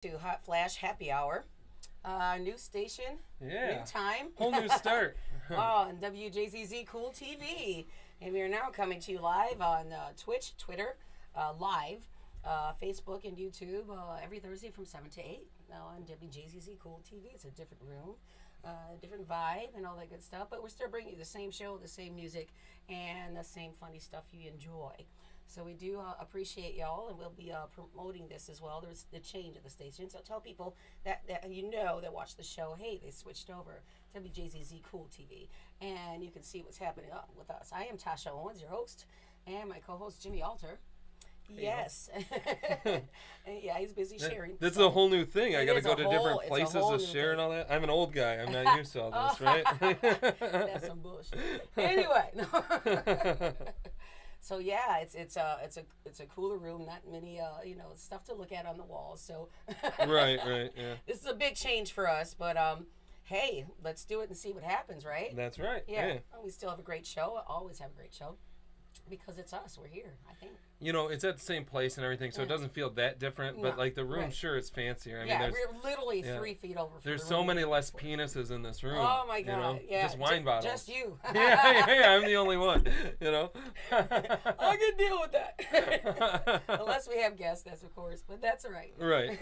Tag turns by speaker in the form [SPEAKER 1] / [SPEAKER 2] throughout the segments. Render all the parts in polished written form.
[SPEAKER 1] to Hot Flash Happy Hour. New station,
[SPEAKER 2] Yeah.
[SPEAKER 1] new time.
[SPEAKER 2] Whole new start.
[SPEAKER 1] On WJZZ Cool TV. And we are now coming to you live on Twitch, Twitter, live, Facebook, and YouTube every Thursday from 7 to 8 on WJZZ Cool TV. It's a different room, different vibe, and all that good stuff. But we're still bringing you the same show, the same music, and the same funny stuff you enjoy. So we do appreciate y'all, and we'll be promoting this as well. There's the change at the station, so tell people that that watch the show, hey, they switched over WJZZ Cool TV, and you can see what's happening with us. I am Tosha Owens, your host, and my co-host Jimmy Alter. Yes. Yeah, he's busy sharing.
[SPEAKER 2] That's a whole new thing. I got to go to different places to share and all that. I'm an old guy. I'm not used to all this, right?
[SPEAKER 1] That's some bullshit. Anyway. So yeah, it's a cooler room. Not many stuff to look at on the walls. So
[SPEAKER 2] right, yeah.
[SPEAKER 1] This is a big change for us, but hey, let's do it and see what happens, right?
[SPEAKER 2] That's right.
[SPEAKER 1] Yeah. We still have a great show. Always have a great show because it's us. We're here, I think.
[SPEAKER 2] You know, it's at the same place and everything, so it doesn't feel that different. But like the room, sure, it's fancier. I mean,
[SPEAKER 1] we're literally 3 feet over.
[SPEAKER 2] There's so many less penises in this room.
[SPEAKER 1] Oh my god!
[SPEAKER 2] You know?
[SPEAKER 1] Yeah,
[SPEAKER 2] just wine bottles.
[SPEAKER 1] Just you.
[SPEAKER 2] yeah, I'm the only one. You know.
[SPEAKER 1] I can deal with that. Unless we have guests, that's of course, but that's all right.
[SPEAKER 2] Right.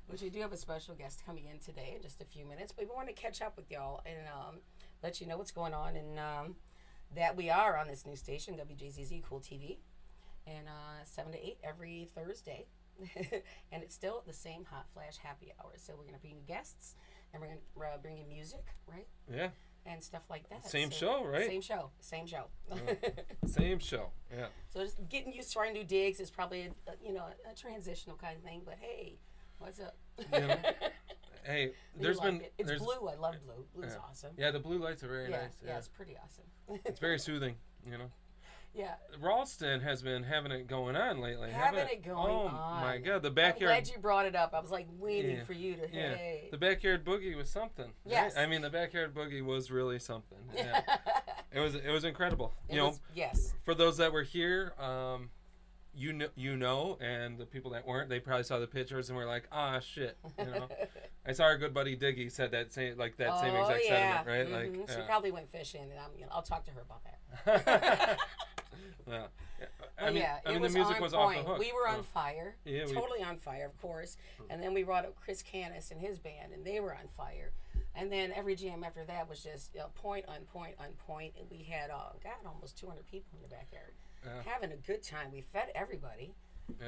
[SPEAKER 1] Which we do have a special guest coming in today in just a few minutes, but we want to catch up with y'all and let you know what's going on and that we are on this new station, WJZZ Cool TV. And 7 to 8 every Thursday. And it's still the same Hot Flash Happy Hour. So we're going to bring you guests, and we're going to bring you music, right?
[SPEAKER 2] Yeah.
[SPEAKER 1] And stuff like that.
[SPEAKER 2] Same show, right?
[SPEAKER 1] Same show.
[SPEAKER 2] Same show, yeah.
[SPEAKER 1] So just getting used to our new digs is probably, a transitional kind of thing. But hey, what's up?
[SPEAKER 2] Hey, there's been...
[SPEAKER 1] It's blue. I love blue. Blue's awesome.
[SPEAKER 2] Yeah, the blue lights are very nice.
[SPEAKER 1] Yeah, it's pretty awesome.
[SPEAKER 2] It's very soothing, you know.
[SPEAKER 1] Yeah.
[SPEAKER 2] Ralston has been having it going on lately.
[SPEAKER 1] Having it going on.
[SPEAKER 2] Oh my God, the backyard.
[SPEAKER 1] I'm glad you brought it up. I was like waiting for you to.
[SPEAKER 2] Yeah.
[SPEAKER 1] Hey.
[SPEAKER 2] The backyard boogie was something.
[SPEAKER 1] Yes.
[SPEAKER 2] Right? I mean, the backyard boogie was really something. Yeah. It was incredible.
[SPEAKER 1] Yes.
[SPEAKER 2] For those that were here, you know, and the people that weren't, they probably saw the pictures and were like, ah, shit. You know. I saw our good buddy Diggy said that same exact sentiment, right?
[SPEAKER 1] Mm-hmm.
[SPEAKER 2] Like
[SPEAKER 1] she probably went fishing, and I'll talk to her about that.
[SPEAKER 2] Yeah.
[SPEAKER 1] I mean,
[SPEAKER 2] the music was off the hook.
[SPEAKER 1] We were on fire,
[SPEAKER 2] yeah,
[SPEAKER 1] totally on fire, of course. And then we brought up Chris Canis and his band, and they were on fire. And then every jam after that was just point on point on point. And we had almost 200 people in the backyard having a good time. We fed everybody.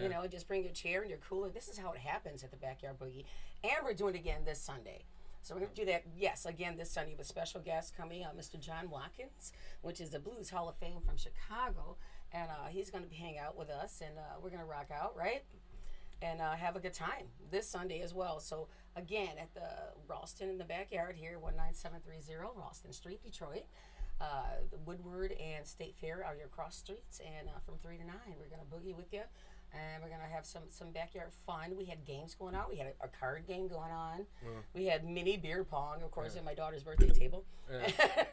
[SPEAKER 1] Yeah. Just bring your chair and your cooler. This is how it happens at the Backyard Boogie. And we're doing it again this Sunday. So we're going to do that, yes, again this Sunday with a special guest coming, Mr. John Watkins, which is the Blues Hall of Fame from Chicago. And he's going to be hanging out with us, and we're going to rock out, right? And have a good time this Sunday as well. So, again, at the Ralston in the Backyard here, 19730 Ralston Street, Detroit. The Woodward and State Fair are your cross streets. And from 3 to 9, we're going to boogie with you. And we're going to have some backyard fun. We had games going on. We had a card game going on. We had mini beer pong, of course, at my daughter's birthday table.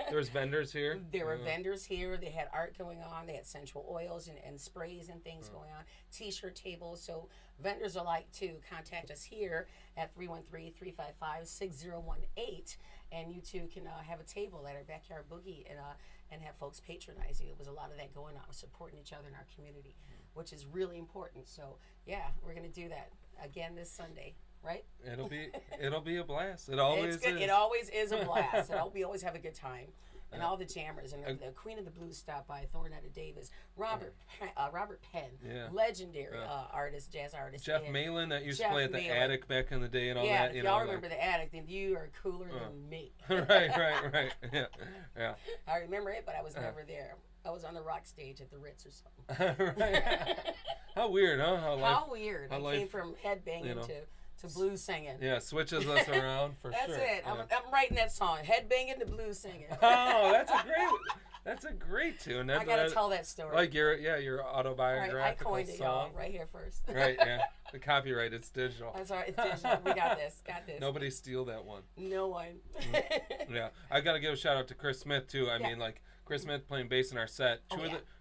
[SPEAKER 2] There was vendors here.
[SPEAKER 1] There were vendors here. They had art going on. They had essential oils and sprays and things going on. T-shirt tables. So vendors are like to contact us here at 313-355-6018. And you too can have a table at our Backyard Boogie and have folks patronize you. It was a lot of that going on, supporting each other in our community, which is really important. So yeah, we're gonna do that again this Sunday, right?
[SPEAKER 2] It'll be a blast. It always is.
[SPEAKER 1] It always is a blast. We always have a good time. And all the jammers and the Queen of the Blues stopped by, Thornetta Davis, Robert Penn, legendary artist, jazz artist.
[SPEAKER 2] Jeff Malin that used to play at the Attic back in the day and all that.
[SPEAKER 1] If y'all remember the Attic, then you are cooler than me.
[SPEAKER 2] Right. Yeah.
[SPEAKER 1] I remember it, but I was never there. I was on the rock stage at the Ritz or something.
[SPEAKER 2] Right. How weird, huh?
[SPEAKER 1] How weird. I came from headbanging to blues singing.
[SPEAKER 2] Yeah, switches us around for
[SPEAKER 1] That's
[SPEAKER 2] sure.
[SPEAKER 1] That's it.
[SPEAKER 2] Yeah.
[SPEAKER 1] I'm writing that song. Headbanging to blues singing.
[SPEAKER 2] Oh, that's a great tune.
[SPEAKER 1] I gotta tell that story.
[SPEAKER 2] Like your autobiographical
[SPEAKER 1] I coined it,
[SPEAKER 2] song.
[SPEAKER 1] y'all, right here first.
[SPEAKER 2] Right, yeah. The copyright, it's digital.
[SPEAKER 1] That's all right, it's digital. We got this.
[SPEAKER 2] Nobody steal that one.
[SPEAKER 1] No one.
[SPEAKER 2] Yeah, I gotta give a shout out to Chris Smith too. I mean, like Chris Smith playing bass in our set.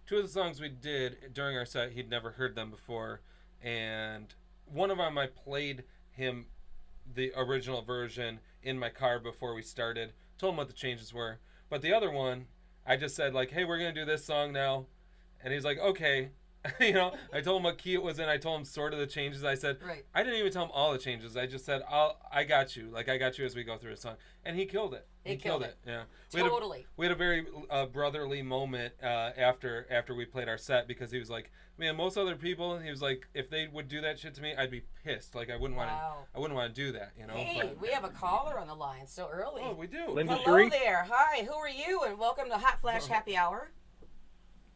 [SPEAKER 2] Two of the songs we did during our set, he'd never heard them before, and one of them I played him the original version in my car before we started. Told him what the changes were. But the other one, I just said like, hey, we're gonna do this song now, and he's like, okay. You know, I told him what key it was in. I told him sort of the changes. I said,
[SPEAKER 1] Right.
[SPEAKER 2] I didn't even tell him all the changes. I just said, I got you. Like, I got you as we go through the song. And he killed it.
[SPEAKER 1] He killed it.
[SPEAKER 2] Yeah.
[SPEAKER 1] Totally.
[SPEAKER 2] We had a very brotherly moment after we played our set, because he was like, man, most other people, he was like, if they would do that shit to me, I'd be pissed. Like, I wouldn't want to do that, you know.
[SPEAKER 1] Hey,
[SPEAKER 2] but,
[SPEAKER 1] we have a caller on the line so early.
[SPEAKER 2] Oh, we do.
[SPEAKER 3] Linda
[SPEAKER 1] Hello
[SPEAKER 3] Sheree?
[SPEAKER 1] there. Hi, who are you? And welcome to Hot Flash Happy Hour.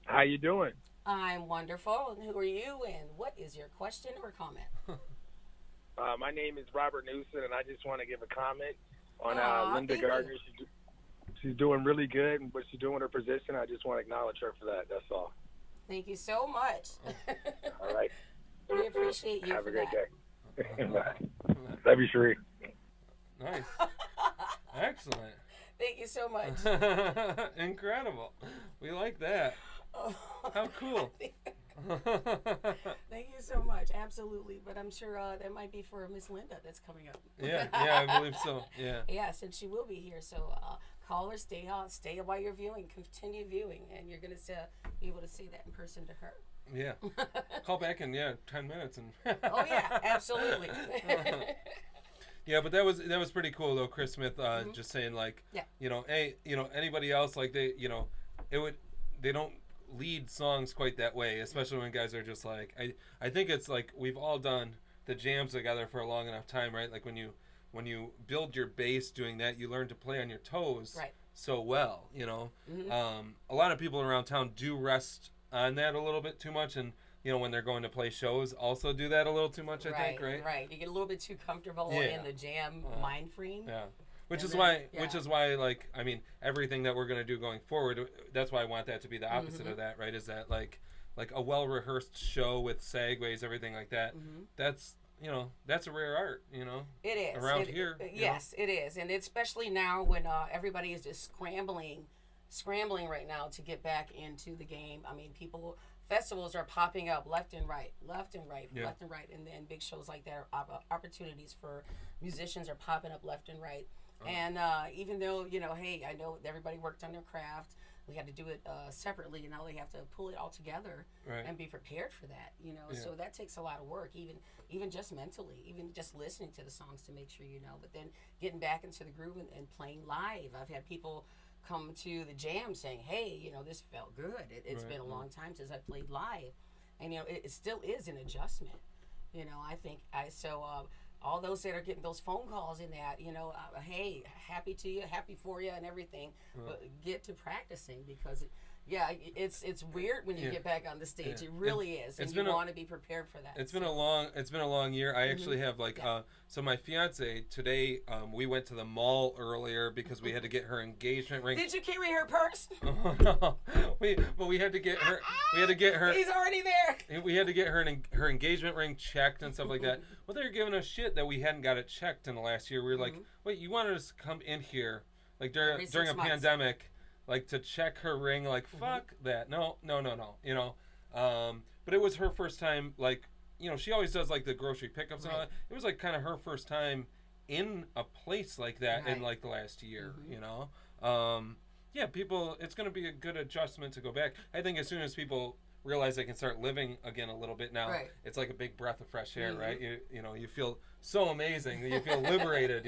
[SPEAKER 3] How you doing?
[SPEAKER 1] I'm wonderful. And who are you? And what is your question or comment?
[SPEAKER 3] My name is Robert Newsom, and I just want to give a comment on Linda
[SPEAKER 1] thank
[SPEAKER 3] Gardner. She's doing really good, and what she's doing with her position, I just want to acknowledge her for that. That's all.
[SPEAKER 1] Thank you so much.
[SPEAKER 3] All right.
[SPEAKER 1] We appreciate you
[SPEAKER 3] Have
[SPEAKER 1] for
[SPEAKER 3] a great
[SPEAKER 1] that.
[SPEAKER 3] day. Bye. Love you, Sheree.
[SPEAKER 2] Nice. Excellent.
[SPEAKER 1] Thank you so much.
[SPEAKER 2] Incredible. We like that. How cool.
[SPEAKER 1] Thank you so much. Absolutely. But I'm sure that might be for Miss Linda that's coming up.
[SPEAKER 2] Yeah, I believe so. Yeah.
[SPEAKER 1] Yes, and she will be here. So call her, stay on, stay while you're viewing, continue viewing, and you're going to be able to say that in person to her.
[SPEAKER 2] Yeah. Call back in 10 minutes and
[SPEAKER 1] Oh yeah, absolutely.
[SPEAKER 2] Yeah, but that was pretty cool though, Chris Smith just saying like,
[SPEAKER 1] yeah.
[SPEAKER 2] Hey, anybody else like they don't lead songs quite that way, especially when guys are just like, I think it's like we've all done the jams together for a long enough time, right? Like when you build your bass doing that, you learn to play on your toes
[SPEAKER 1] right.
[SPEAKER 2] so well,
[SPEAKER 1] Mm-hmm.
[SPEAKER 2] A lot of people around town do rest on that a little bit too much, and when they're going to play shows also do that a little too much, I think, right?
[SPEAKER 1] Right. You get a little bit too comfortable in the jam mind frame.
[SPEAKER 2] Yeah. Which is why, like, I mean, everything that we're going to do going forward, that's why I want that to be the opposite of that, right? Is that like a well-rehearsed show with segues, everything like that. Mm-hmm. That's a rare art,
[SPEAKER 1] It is.
[SPEAKER 2] Around here.
[SPEAKER 1] Yes, it is. And especially now when everybody is just scrambling right now to get back into the game. I mean, festivals are popping up left and right. And then big shows like that, opportunities for musicians are popping up left and right. And even though, hey, I know everybody worked on their craft, we had to do it separately, and now they have to pull it all together and be prepared for that, So that takes a lot of work, even just mentally, even just listening to the songs to make sure but then getting back into the groove and playing live. I've had people come to the jam saying, hey, this felt good. It's been a long time since I played live. And, it still is an adjustment. I think all those that are getting those phone calls in that, hey, happy to you, happy for you and everything, but get to practicing because it's weird when you get back on the stage. It really is. And you want to be prepared for that.
[SPEAKER 2] It's been a long year. I actually have so my fiance today, we went to the mall earlier because we had to get her engagement ring.
[SPEAKER 1] Did you carry her purse?
[SPEAKER 2] Oh, no. We had to get her.
[SPEAKER 1] He's already there.
[SPEAKER 2] We had to get her engagement ring checked and stuff like that. Well, they were giving us shit that we hadn't got it checked in the last year. We were like, wait, you wanted us to come in here like during a pandemic, like to check her ring? Like fuck that. No. But it was her first time. Like she always does like the grocery pickups and all that. It was like kind of her first time in a place like that in like the last year. Yeah, people. It's going to be a good adjustment to go back. I think as soon as people realize they can start living again a little bit now, it's like a big breath of fresh air, right? You feel so amazing. You feel liberated.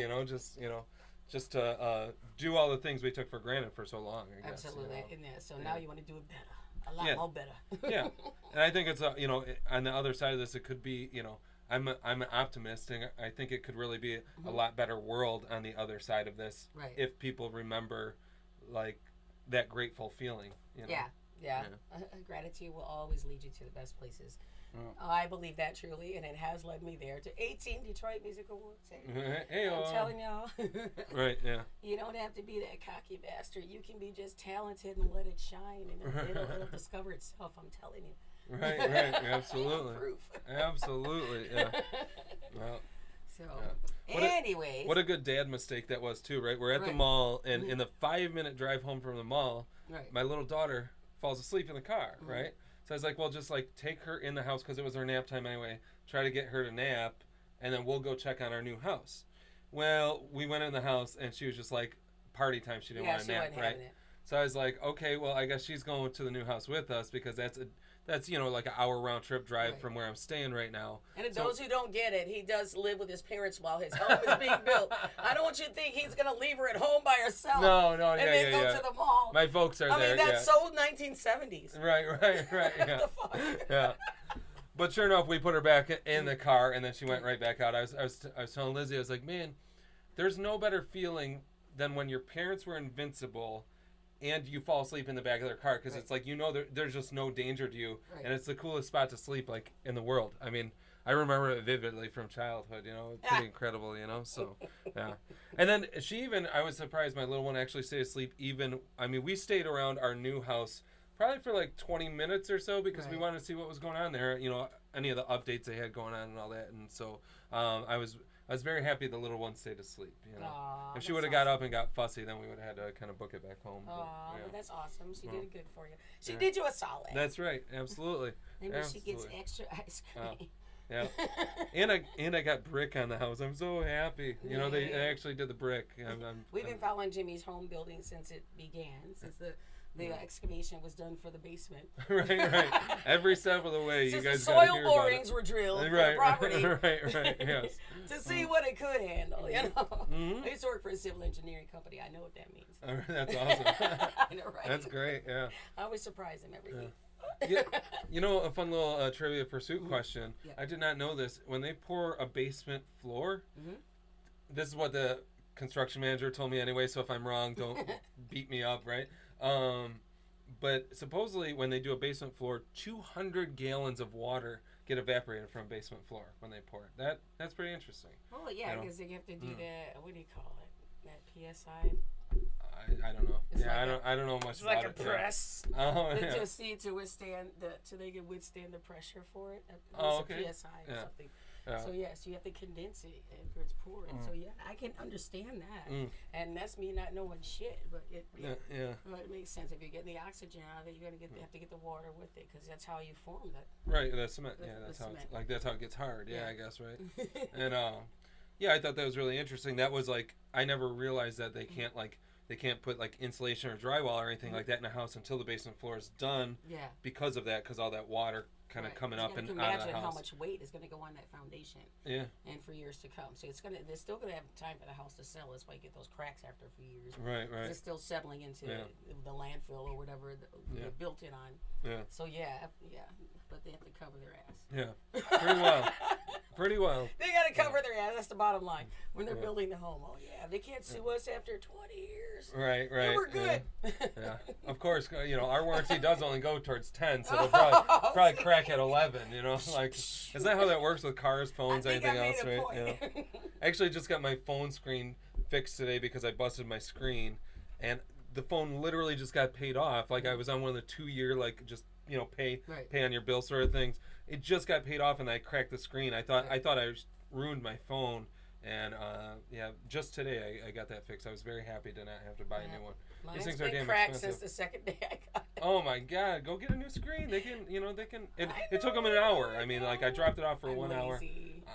[SPEAKER 2] Just to do all the things we took for granted for so long. I guess,
[SPEAKER 1] absolutely. So now you want to do it better. A lot more better.
[SPEAKER 2] Yeah, and I think it's on the other side of this, it could be I'm an optimist, and I think it could really be a lot better world on the other side of this if people remember like that grateful feeling.
[SPEAKER 1] Yeah. Gratitude will always lead you to the best places. I believe that truly, and it has led me there to 18 Detroit Music Awards. I'm telling y'all.
[SPEAKER 2] Right, yeah.
[SPEAKER 1] You don't have to be that cocky bastard. You can be just talented and let it shine, and it'll discover itself, I'm telling you.
[SPEAKER 2] Right, absolutely.
[SPEAKER 1] Proof.
[SPEAKER 2] Absolutely, yeah. Well,
[SPEAKER 1] so, anyways.
[SPEAKER 2] What a good dad mistake that was, too, right? We're at the mall, and in the 5-minute drive home from the mall, my little daughter falls asleep in the car, right? So I was like, well, just like take her in the house because it was her nap time anyway. Try to get her to nap, and then we'll go check on our new house. Well, we went in the house, and she was just like, party time. She didn't want to nap, right? So I was like, okay, well, I guess she's going to the new house with us because that's like an hour round trip drive from where I'm staying right now.
[SPEAKER 1] And those who don't get it, he does live with his parents while his home is being built. I don't want you to think he's going to leave her at home by herself.
[SPEAKER 2] No,
[SPEAKER 1] and then go to the mall.
[SPEAKER 2] My folks are there.
[SPEAKER 1] I mean, that's so 1970s.
[SPEAKER 2] Right. Yeah.
[SPEAKER 1] What the fuck?
[SPEAKER 2] Yeah. But sure enough, we put her back in the car, and then she went right back out. I was telling Lizzie, I was like, man, there's no better feeling than when your parents were invincible and you fall asleep in the back of their car, because it's like, there's just no danger to you, and it's the coolest spot to sleep like in the world. I mean, I remember it vividly from childhood, pretty incredible, so yeah. And then I was surprised my little one actually stayed asleep we stayed around our new house probably for like 20 minutes or so because we wanted to see what was going on there, any of the updates they had going on and all that. And so I was very happy the little one stayed asleep.
[SPEAKER 1] Aww,
[SPEAKER 2] if she would have got up and got fussy, then we would have had to kind of book it back home.
[SPEAKER 1] But that's awesome. She did good for you. She did you a solid.
[SPEAKER 2] That's right. Absolutely.
[SPEAKER 1] Maybe she gets extra ice cream.
[SPEAKER 2] Yeah. and I got brick on the house. I'm so happy. They actually did the brick.
[SPEAKER 1] We've been following Jimmy's home building since it began, since the excavation was done for the basement.
[SPEAKER 2] Right. Every step of the way,
[SPEAKER 1] since
[SPEAKER 2] you guys
[SPEAKER 1] the soil borings were drilled for the property.
[SPEAKER 2] Right, yes.
[SPEAKER 1] To see what it could handle,
[SPEAKER 2] Mm-hmm.
[SPEAKER 1] I used to work for a civil engineering company. I know what that means.
[SPEAKER 2] That's awesome.
[SPEAKER 1] I know, right?
[SPEAKER 2] That's great, yeah.
[SPEAKER 1] I always surprise him every week.
[SPEAKER 2] A fun little Trivia Pursuit question. Yeah. I did not know this. When they pour a basement floor, this is what the construction manager told me anyway, so if I'm wrong, don't beat me up, right? But supposedly when they do a basement floor, 200 gallons of water get evaporated from a basement floor when they pour it. That's pretty interesting.
[SPEAKER 1] Oh yeah, because you have to do that. What do you call it? That PSI.
[SPEAKER 2] I don't know.
[SPEAKER 1] It's
[SPEAKER 2] I don't know much about it.
[SPEAKER 1] It's like a press.
[SPEAKER 2] Oh, yeah.
[SPEAKER 1] To see to withstand so they can withstand the pressure for it. It's a PSI or something. Yeah. So yes, you have to condense it after it's poured. So yeah, I can understand that, and that's me not knowing shit. But well, it makes sense if you're getting the oxygen out of it, you're gonna have to get the water with it because that's how you form that.
[SPEAKER 2] Right, the cement. That's how that's how it gets hard. Yeah, I guess right. And I thought that was really interesting. That was like I never realized that they can't put like insulation or drywall or anything like that in a house until the basement floor is done. Yeah. Because of that, because all that water kind of coming up and out of the house.
[SPEAKER 1] Imagine how much weight is going to go on that foundation.
[SPEAKER 2] Yeah.
[SPEAKER 1] And for years to come, so they're still going to have time for the house to sell. That's why you get those cracks after a few years.
[SPEAKER 2] Right.
[SPEAKER 1] It's still settling into the landfill or whatever they built it on. Yeah. So but they have to cover their ass.
[SPEAKER 2] Yeah. Pretty well.
[SPEAKER 1] They got to cover their ass. That's the bottom line when they're building the home. Oh yeah, they can't sue us after 20 years.
[SPEAKER 2] Right.
[SPEAKER 1] We're good.
[SPEAKER 2] Yeah. Of course, our warranty does only go towards 10, so they'll probably crack at 11. Like, is that how that works with cars, phones, anything else? Right. I actually just got my phone screen fixed today because I busted my screen, and the phone literally just got paid off. Like I was on one of the 2-year pay on your bill sort of things. It just got paid off, and I cracked the screen. I thought I ruined my phone, and just today I got that fixed. I was very happy to not have to buy a new one.
[SPEAKER 1] These things are damn cracked expensive. Since the second day I got it.
[SPEAKER 2] Oh my God! Go get a new screen. They can. It took them an hour. I mean, like I dropped it off for 1 hour.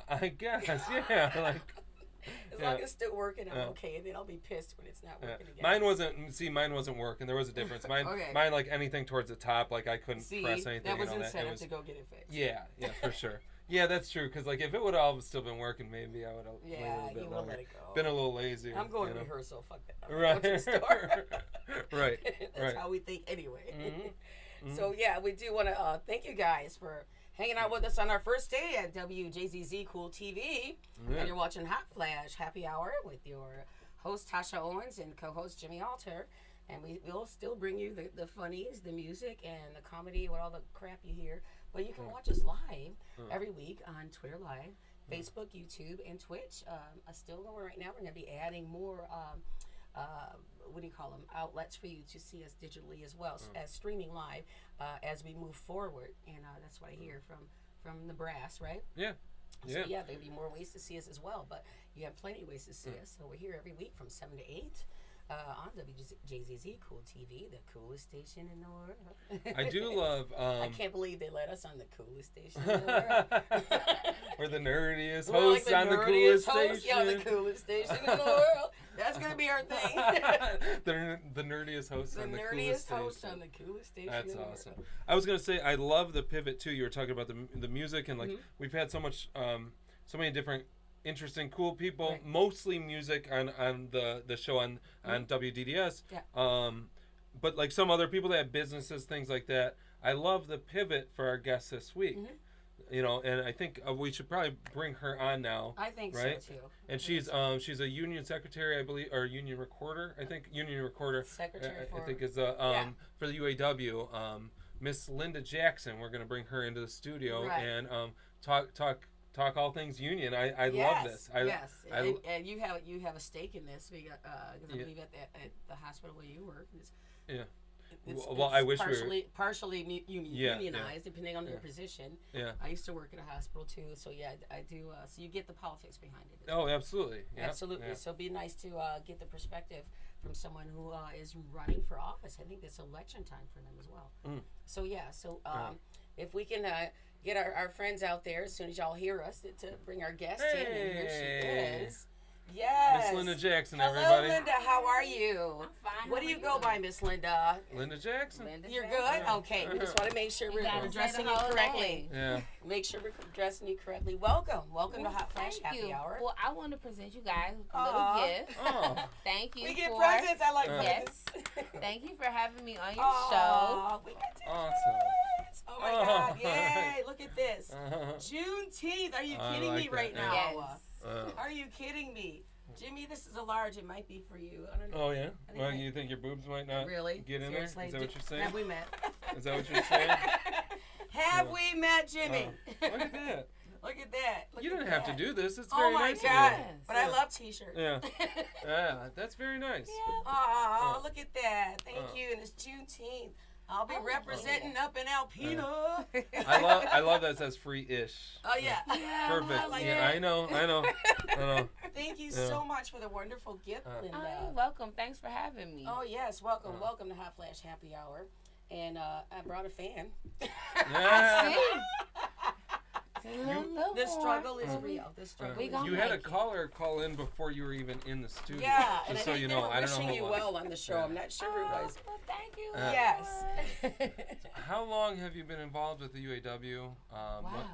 [SPEAKER 2] I guess. Yeah. Like.
[SPEAKER 1] As long as it's still working, I'm okay, and then I'll be pissed when it's not working again.
[SPEAKER 2] Mine wasn't working. There was a difference. Mine, like anything towards the top, like I couldn't press anything.
[SPEAKER 1] That was incentive to go get it fixed.
[SPEAKER 2] Yeah, for sure. Yeah, that's true. Because like if it would have still been working, maybe I would have waited a bit longer.
[SPEAKER 1] Let it go.
[SPEAKER 2] Been a little lazy.
[SPEAKER 1] I'm going to rehearsal. Fuck that.
[SPEAKER 2] Right.
[SPEAKER 1] Go to the store.
[SPEAKER 2] Right.
[SPEAKER 1] That's how we think anyway. Mm-hmm. So yeah, we do want to thank you guys for hanging out with us on our first day at WJZZ Cool TV. And you're watching Hot Flash Happy Hour with your host, Tosha Owens, and co-host, Jimmy Alter. And we'll still bring you the funnies, the music, and the comedy with all the crap you hear. But you can watch us live every week on Twitter Live, Facebook, YouTube, and Twitch. Still going right now. We're going to be adding more outlets for you to see us digitally as well as streaming live as we move forward. And that's what I hear from the brass, right?
[SPEAKER 2] Yeah.
[SPEAKER 1] So there'll be more ways to see us as well, but you have plenty of ways to see us. So we're here every week from 7 to 8. on WJZZ Cool TV, the coolest station in the world.
[SPEAKER 2] I do love.
[SPEAKER 1] I can't believe they let us on the coolest station in the world.
[SPEAKER 2] We're the nerdiest
[SPEAKER 1] We're like
[SPEAKER 2] hosts on the coolest station.
[SPEAKER 1] Yeah, the coolest station in the world. That's gonna be our thing.
[SPEAKER 2] the nerdiest host
[SPEAKER 1] the
[SPEAKER 2] on the
[SPEAKER 1] nerdiest
[SPEAKER 2] coolest
[SPEAKER 1] host
[SPEAKER 2] station.
[SPEAKER 1] on the coolest station.
[SPEAKER 2] That's
[SPEAKER 1] in the
[SPEAKER 2] awesome.
[SPEAKER 1] world.
[SPEAKER 2] I was gonna say I love the pivot too. You were talking about the music and like we've had so much so many different interesting cool people,
[SPEAKER 1] Right.
[SPEAKER 2] mostly music on the show on WDDS.
[SPEAKER 1] Yeah.
[SPEAKER 2] But like some other people that have businesses, things like that. I love the pivot for our guest this week. You know, and I think we should probably bring her on now.
[SPEAKER 1] I think
[SPEAKER 2] right?
[SPEAKER 1] so too.
[SPEAKER 2] And she's a union secretary, I believe, or union recorder. I think union recorder.
[SPEAKER 1] Secretary
[SPEAKER 2] I think is for the UAW. Miss Linda Jackson. We're gonna bring her into the studio and talk all things union. I love this.
[SPEAKER 1] And you have a stake in this because I believe at the hospital where you work. It's
[SPEAKER 2] I wish
[SPEAKER 1] partially unionized depending on your position.
[SPEAKER 2] Yeah.
[SPEAKER 1] I used to work at a hospital too, so yeah, I do. So you get the politics behind it.
[SPEAKER 2] Oh, absolutely. Yeah.
[SPEAKER 1] Absolutely. Yeah. So it'd be nice to get the perspective from someone who is running for office. I think it's election time for them as well. So yeah. So if we can get our friends out there as soon as y'all hear us to bring our guest in, and here she is. Yes.
[SPEAKER 2] Miss Linda Jackson,
[SPEAKER 1] Hello,
[SPEAKER 2] everybody.
[SPEAKER 1] Linda. How are you?
[SPEAKER 4] I'm fine.
[SPEAKER 1] What do you go by, Miss Linda?
[SPEAKER 2] Linda Jackson.
[SPEAKER 1] You're good? Okay. We just want to make sure we're addressing you correctly.
[SPEAKER 2] Yeah.
[SPEAKER 1] Make sure we're addressing you correctly. Welcome to Hot Flash Happy Hour.
[SPEAKER 4] Well, I want to present you guys a little gift.
[SPEAKER 2] Oh.
[SPEAKER 4] Thank you.
[SPEAKER 1] We get presents. I like
[SPEAKER 4] Yes.
[SPEAKER 1] presents.
[SPEAKER 4] Thank you for having me on your show.
[SPEAKER 1] We get to
[SPEAKER 2] Awesome.
[SPEAKER 1] Oh my God! Yay! Look at this. Juneteenth. Are you kidding me right now?
[SPEAKER 4] Yes.
[SPEAKER 1] Are you kidding me? Jimmy, this is a large. It might be for you. I don't know.
[SPEAKER 2] Oh, yeah? Well, you think your boobs might not
[SPEAKER 1] really
[SPEAKER 2] get in
[SPEAKER 1] Seriously?
[SPEAKER 2] there? Is that what you're saying?
[SPEAKER 1] Have we met?
[SPEAKER 2] Is that what you're saying?
[SPEAKER 1] Have we met, Jimmy?
[SPEAKER 2] Look at that.
[SPEAKER 1] Look at that.
[SPEAKER 2] You didn't have to do this. It's
[SPEAKER 1] Oh
[SPEAKER 2] very
[SPEAKER 1] my
[SPEAKER 2] nice
[SPEAKER 1] God!
[SPEAKER 2] of you.
[SPEAKER 1] But I love T-shirts.
[SPEAKER 2] Yeah. Yeah, that's very nice.
[SPEAKER 1] Oh, look at that. Thank you. And it's Juneteenth. I'll be representing up in Alpena.
[SPEAKER 2] I love that it says free-ish.
[SPEAKER 1] Oh, yeah.
[SPEAKER 2] Perfect.
[SPEAKER 1] I like
[SPEAKER 2] yeah,
[SPEAKER 1] it.
[SPEAKER 2] I know.
[SPEAKER 1] Thank you so much for the wonderful gift, Linda.
[SPEAKER 4] Oh, you're welcome. Thanks for having me.
[SPEAKER 1] Oh, yes. Welcome to Hot Flash Happy Hour. And I brought a fan.
[SPEAKER 2] Yeah.
[SPEAKER 1] The struggle is real. The struggle is real.
[SPEAKER 2] You had a caller call in before you were even in the studio.
[SPEAKER 1] Yeah,
[SPEAKER 2] just
[SPEAKER 1] and
[SPEAKER 2] so
[SPEAKER 1] I think
[SPEAKER 2] you
[SPEAKER 1] they
[SPEAKER 2] know,
[SPEAKER 1] were
[SPEAKER 2] I don't know
[SPEAKER 1] wishing
[SPEAKER 2] who
[SPEAKER 1] you
[SPEAKER 2] it was.
[SPEAKER 1] well on the show. I'm not sure who it was.
[SPEAKER 4] Well, thank you.
[SPEAKER 1] Yes.
[SPEAKER 2] How long have you been involved with the UAW?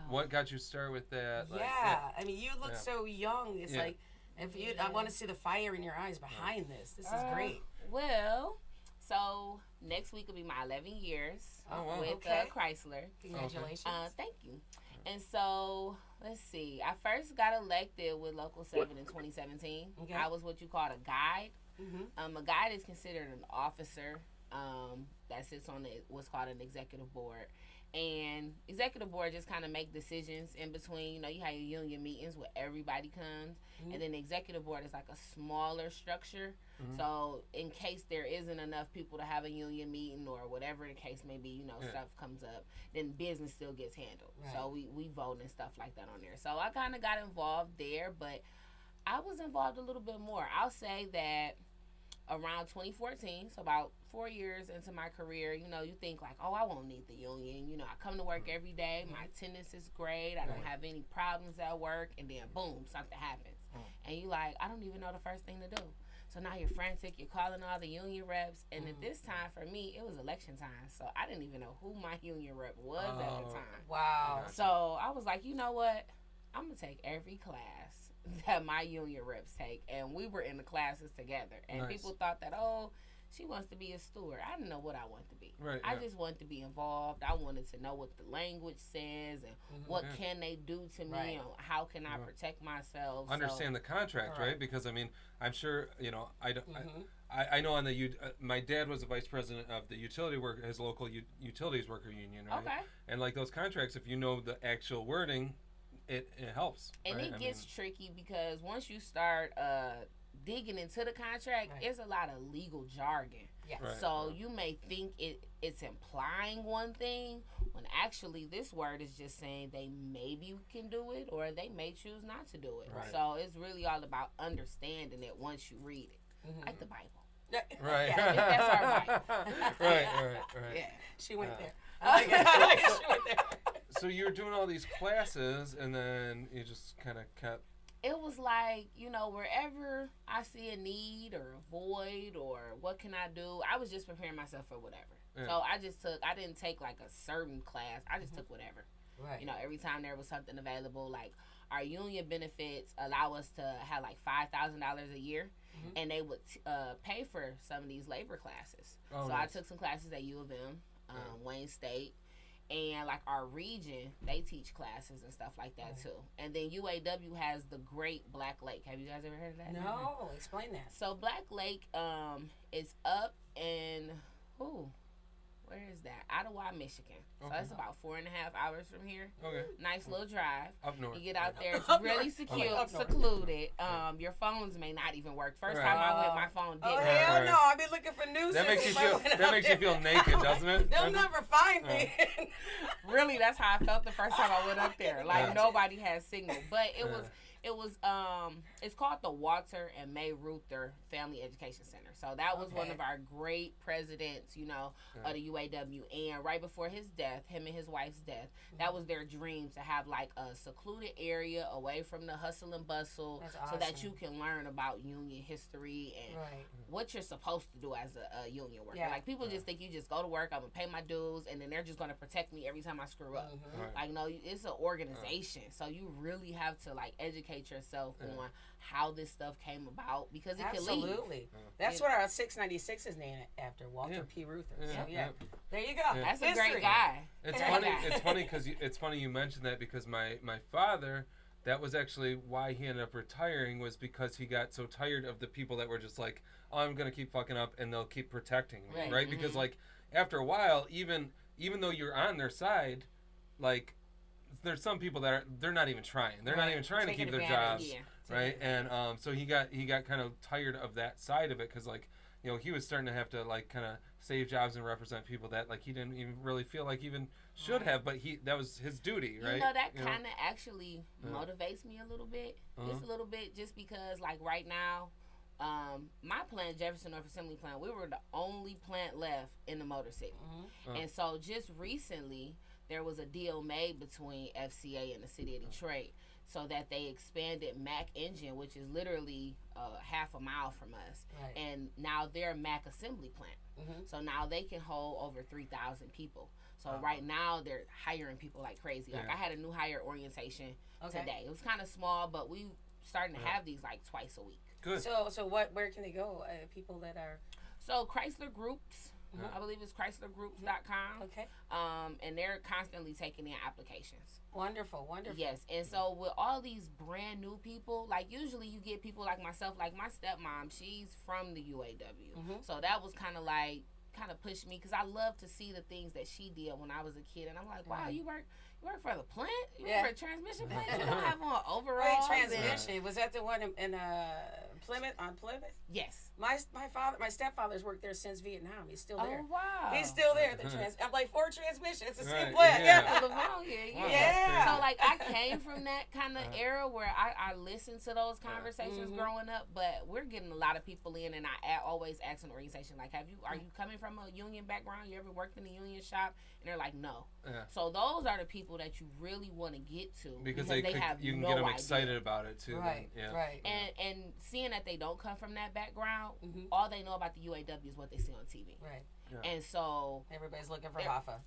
[SPEAKER 2] What got you started with that?
[SPEAKER 1] I mean, you look so young. It's like, I want to see the fire in your eyes behind this. This is great.
[SPEAKER 4] Well, so next week will be my 11 years with Chrysler.
[SPEAKER 1] Congratulations.
[SPEAKER 4] Thank you. And so, let's see. I first got elected with Local 7 in 2017.
[SPEAKER 1] Okay.
[SPEAKER 4] I was what you call a guide.
[SPEAKER 1] Mm-hmm.
[SPEAKER 4] A guide is considered an officer that sits on what's called an executive board. And executive board just kind of make decisions in between. You know, you have your union meetings where everybody comes. And then the executive board is like a smaller structure. So in case there isn't enough people to have a union meeting or whatever the case may be, you know, stuff comes up, then business still gets handled. Right. So we vote and stuff like that on there. So I kind of got involved there, but I was involved a little bit more. I'll say that around 2014, so about 4 years into my career, you know, you think like, oh, I won't need the union. You know, I come to work every day. My attendance is great. I don't have any problems at work. And then, boom, something happens. And you like, I don't even know the first thing to do. So now you're frantic. You're calling all the union reps. And at this time, for me, it was election time. So I didn't even know who my union rep was at the time.
[SPEAKER 1] Wow.
[SPEAKER 4] So I was like, you know what? I'm going to take every class that my union reps take. And we were in the classes together. And people thought that, oh, she wants to be a steward. I didn't know what I wanted to be.
[SPEAKER 2] Right,
[SPEAKER 4] I just wanted to be involved. I wanted to know what the language says and what can they do to me and how can I protect myself.
[SPEAKER 2] Understand the contract, right? Because I mean, I'm sure you know. I know on the my dad was the vice president of the utility work, his local utilities worker union, right?
[SPEAKER 4] Okay.
[SPEAKER 2] And like those contracts, if you know the actual wording, it helps.
[SPEAKER 4] And
[SPEAKER 2] right?
[SPEAKER 4] it gets tricky because once you start digging into the contract, there's a lot of legal jargon.
[SPEAKER 1] Yes.
[SPEAKER 2] Right.
[SPEAKER 4] So you may think it's implying one thing when actually this word is just saying they maybe can do it or they may choose not to do it.
[SPEAKER 2] Right.
[SPEAKER 4] So it's really all about understanding it once you read it, like the Bible.
[SPEAKER 2] Right.
[SPEAKER 4] Yeah, that's our vibe.
[SPEAKER 2] Right.
[SPEAKER 1] Yeah, she went there. I like it. She went there.
[SPEAKER 2] So you were doing all these classes, and then you just kind of kept.
[SPEAKER 4] It was like, wherever I see a need or a void or what can I do, I was just preparing myself for whatever.
[SPEAKER 2] Yeah.
[SPEAKER 4] So I didn't take like a certain class. I just took whatever.
[SPEAKER 1] Right.
[SPEAKER 4] Every time there was something available, like our union benefits allow us to have like $5,000 a year, and they would pay for some of these labor classes.
[SPEAKER 2] Oh,
[SPEAKER 4] so
[SPEAKER 2] nice.
[SPEAKER 4] I took some classes at U of M, Wayne State. And like our region, they teach classes and stuff like that too. And then UAW has the Great Black Lake. Have you guys ever heard of that?
[SPEAKER 1] No, explain that.
[SPEAKER 4] So Black Lake is up in where is that? Ottawa, Michigan. So
[SPEAKER 2] Okay.
[SPEAKER 4] that's about 4.5 hours from here.
[SPEAKER 2] Okay.
[SPEAKER 4] Nice little drive.
[SPEAKER 2] Up north.
[SPEAKER 4] You get out there, it's
[SPEAKER 1] Up
[SPEAKER 4] really
[SPEAKER 1] north. Up north.
[SPEAKER 4] secluded. Your phones may not even work. First time I went, my phone didn't.
[SPEAKER 1] Oh
[SPEAKER 2] Right,
[SPEAKER 1] hell
[SPEAKER 2] right.
[SPEAKER 1] no! I've been looking for news.
[SPEAKER 2] That makes you
[SPEAKER 1] since
[SPEAKER 2] feel.
[SPEAKER 1] I went
[SPEAKER 2] That
[SPEAKER 1] out
[SPEAKER 2] makes you
[SPEAKER 1] there.
[SPEAKER 2] feel naked, doesn't it?
[SPEAKER 1] They'll never find me.
[SPEAKER 4] Really, that's how I felt the first time I went up there. Like
[SPEAKER 1] Gotcha.
[SPEAKER 4] nobody had signal, but it was it's called the Walter and May Ruther Family Education Center. So that was one of our great presidents, of the UAW. And right before his death, him and his wife's death, that was their dream to have like a secluded area away from the hustle and bustle,
[SPEAKER 1] That's
[SPEAKER 4] so that
[SPEAKER 1] awesome.
[SPEAKER 4] you can learn about union history and what you're supposed to do as a union worker.
[SPEAKER 1] Yeah.
[SPEAKER 4] Like people just think you just go to work, I'm gonna pay my dues, and then they're just gonna protect me every time I screw up.
[SPEAKER 2] Right.
[SPEAKER 4] Like no, it's an organization, so you really have to like educate yourself on how this stuff came about because it can leave.
[SPEAKER 1] Absolutely. That's what our 696 is named after, Walter P. Ruther.
[SPEAKER 2] Yeah.
[SPEAKER 1] So
[SPEAKER 2] Yeah.
[SPEAKER 1] there you go.
[SPEAKER 2] Yeah.
[SPEAKER 4] That's a
[SPEAKER 1] History.
[SPEAKER 4] great guy.
[SPEAKER 2] It's
[SPEAKER 4] Great
[SPEAKER 2] funny.
[SPEAKER 4] guy.
[SPEAKER 2] It's funny because it's funny you mentioned that because my father, that was actually why he ended up retiring, was because he got so tired of the people that were just like, oh, I'm gonna keep fucking up and they'll keep protecting me, right? Because like after a while, even though you're on their side, like there's some people that they're not even trying. They're not even trying to keep their jobs, right? And so he got kind of tired of that side of it because like he was starting to have to like kind of save jobs and represent people that like he didn't even really feel like even should have, but that was his duty, right?
[SPEAKER 4] That kind of actually motivates me a little bit, just a little bit, just because like right now, my plant, Jefferson North Assembly Plant, we were the only plant left in the Motor City, and so just recently there was a deal made between FCA and the city of Detroit, so that they expanded Mack Engine, which is literally half a mile from us, and now they're a Mack assembly plant. So now they can hold over 3,000 people. So right now they're hiring people like crazy. Like I had a new hire orientation today. It was kind of small, but we starting to have these like twice a week.
[SPEAKER 2] Good.
[SPEAKER 1] So where can they go? People that are
[SPEAKER 4] So Chrysler Groups. I believe it's ChryslerGroups.com.
[SPEAKER 1] okay.
[SPEAKER 4] And they're constantly taking in applications.
[SPEAKER 1] Wonderful.
[SPEAKER 4] Yes, and so with all these brand new people, like usually you get people like myself, like my stepmom, she's from the UAW. So that was kind of pushed me because I love to see the things that she did when I was a kid, and I'm like, wow, you work for the plant? You work for a transmission plant? You don't have on overalls?
[SPEAKER 1] Wait, transmission. Was that the one in Plymouth, on Plymouth?
[SPEAKER 4] Yes.
[SPEAKER 1] My stepfather's worked there since Vietnam. He's still there.
[SPEAKER 4] Oh, wow.
[SPEAKER 1] He's still there. I'm like, Ford Transmission. It's the same
[SPEAKER 2] Right,
[SPEAKER 1] plant.
[SPEAKER 2] yeah.
[SPEAKER 1] Yeah.
[SPEAKER 4] So, like, I came from that kind of era where I listened to those conversations growing up, but we're getting a lot of people in, and I always ask an organization, like, are you coming from a union background? You ever worked in a union shop? And they're like, no.
[SPEAKER 2] Yeah.
[SPEAKER 4] So those are the people that you really want to get to
[SPEAKER 2] because
[SPEAKER 4] they have
[SPEAKER 2] you can
[SPEAKER 4] no
[SPEAKER 2] get them
[SPEAKER 4] idea.
[SPEAKER 2] excited about it too.
[SPEAKER 1] Right.
[SPEAKER 2] Then, yeah.
[SPEAKER 1] Right.
[SPEAKER 4] And seeing that they don't come from that background, all they know about the UAW is what they see on TV.
[SPEAKER 1] Right.
[SPEAKER 2] Yeah.
[SPEAKER 4] And so
[SPEAKER 1] Everybody's looking for Hoffa.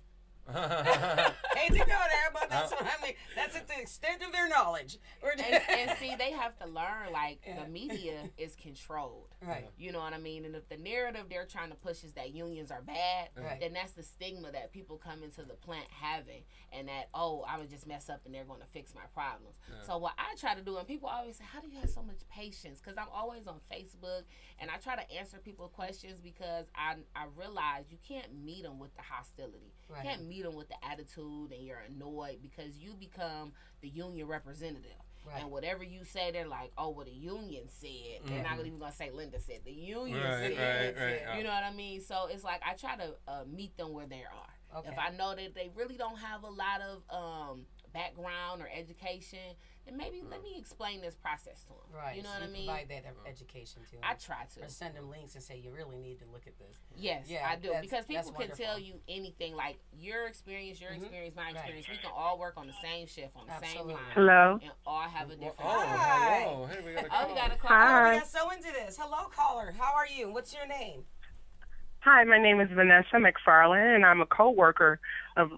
[SPEAKER 2] Yeah.
[SPEAKER 1] Hate to go there, but that's what I mean. That's at the extent of their knowledge.
[SPEAKER 4] and see, they have to learn, like, the media is controlled.
[SPEAKER 1] Right.
[SPEAKER 4] You know what I mean? And if the narrative they're trying to push is that unions are bad, then that's the stigma that people come into the plant having, and that, oh, I would just mess up and they're going to fix my problems. So what I try to do, and people always say, how do you have so much patience? Because I'm always on Facebook, and I try to answer people's questions because I realize you can't meet them with the hostility.
[SPEAKER 1] Right.
[SPEAKER 4] You can't meet them with the attitude and you're annoyed because you become the union representative.
[SPEAKER 1] Right.
[SPEAKER 4] And whatever you say, they're like, oh, well, the union said. They're not even going to say Linda said. The union said.
[SPEAKER 2] Right.
[SPEAKER 4] You know what I mean? So it's like I try to meet them where they are.
[SPEAKER 1] Okay.
[SPEAKER 4] If I know that they really don't have a lot of background or education, then maybe let me explain this process to them.
[SPEAKER 1] Right.
[SPEAKER 4] You know
[SPEAKER 1] so
[SPEAKER 4] what I mean?
[SPEAKER 1] Provide that education to them.
[SPEAKER 4] I try to.
[SPEAKER 1] Or send them links and say, you really need to look at this.
[SPEAKER 4] Yes,
[SPEAKER 1] Yeah,
[SPEAKER 4] I do. Because people can
[SPEAKER 1] wonderful.
[SPEAKER 4] tell you anything, like your experience, my experience. We can all work on the same shift, on the same line.
[SPEAKER 5] Hello.
[SPEAKER 4] And all have a different
[SPEAKER 1] Hi.
[SPEAKER 2] hello. Hey, we got a
[SPEAKER 4] Oh,
[SPEAKER 2] call.
[SPEAKER 4] we got a call.
[SPEAKER 5] Hi.
[SPEAKER 1] We got so into this. Hello, caller. How are you? What's your name?
[SPEAKER 5] Hi, my name is Vanessa McFarland, and I'm a co-worker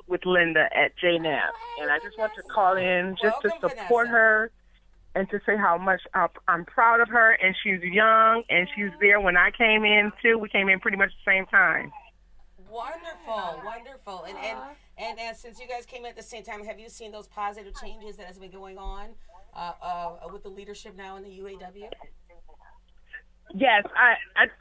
[SPEAKER 5] with Linda at JNAP. And I just want to call in just
[SPEAKER 1] Welcome,
[SPEAKER 5] to support
[SPEAKER 1] Vanessa.
[SPEAKER 5] her and to say how much I'm proud of her. And she's young, and she's there when I came in, too. We came in pretty much the same time.
[SPEAKER 1] Wonderful, wonderful. And since you guys came at the same time, have you seen those positive changes that has been going on with the leadership now in the UAW?
[SPEAKER 5] Yes, I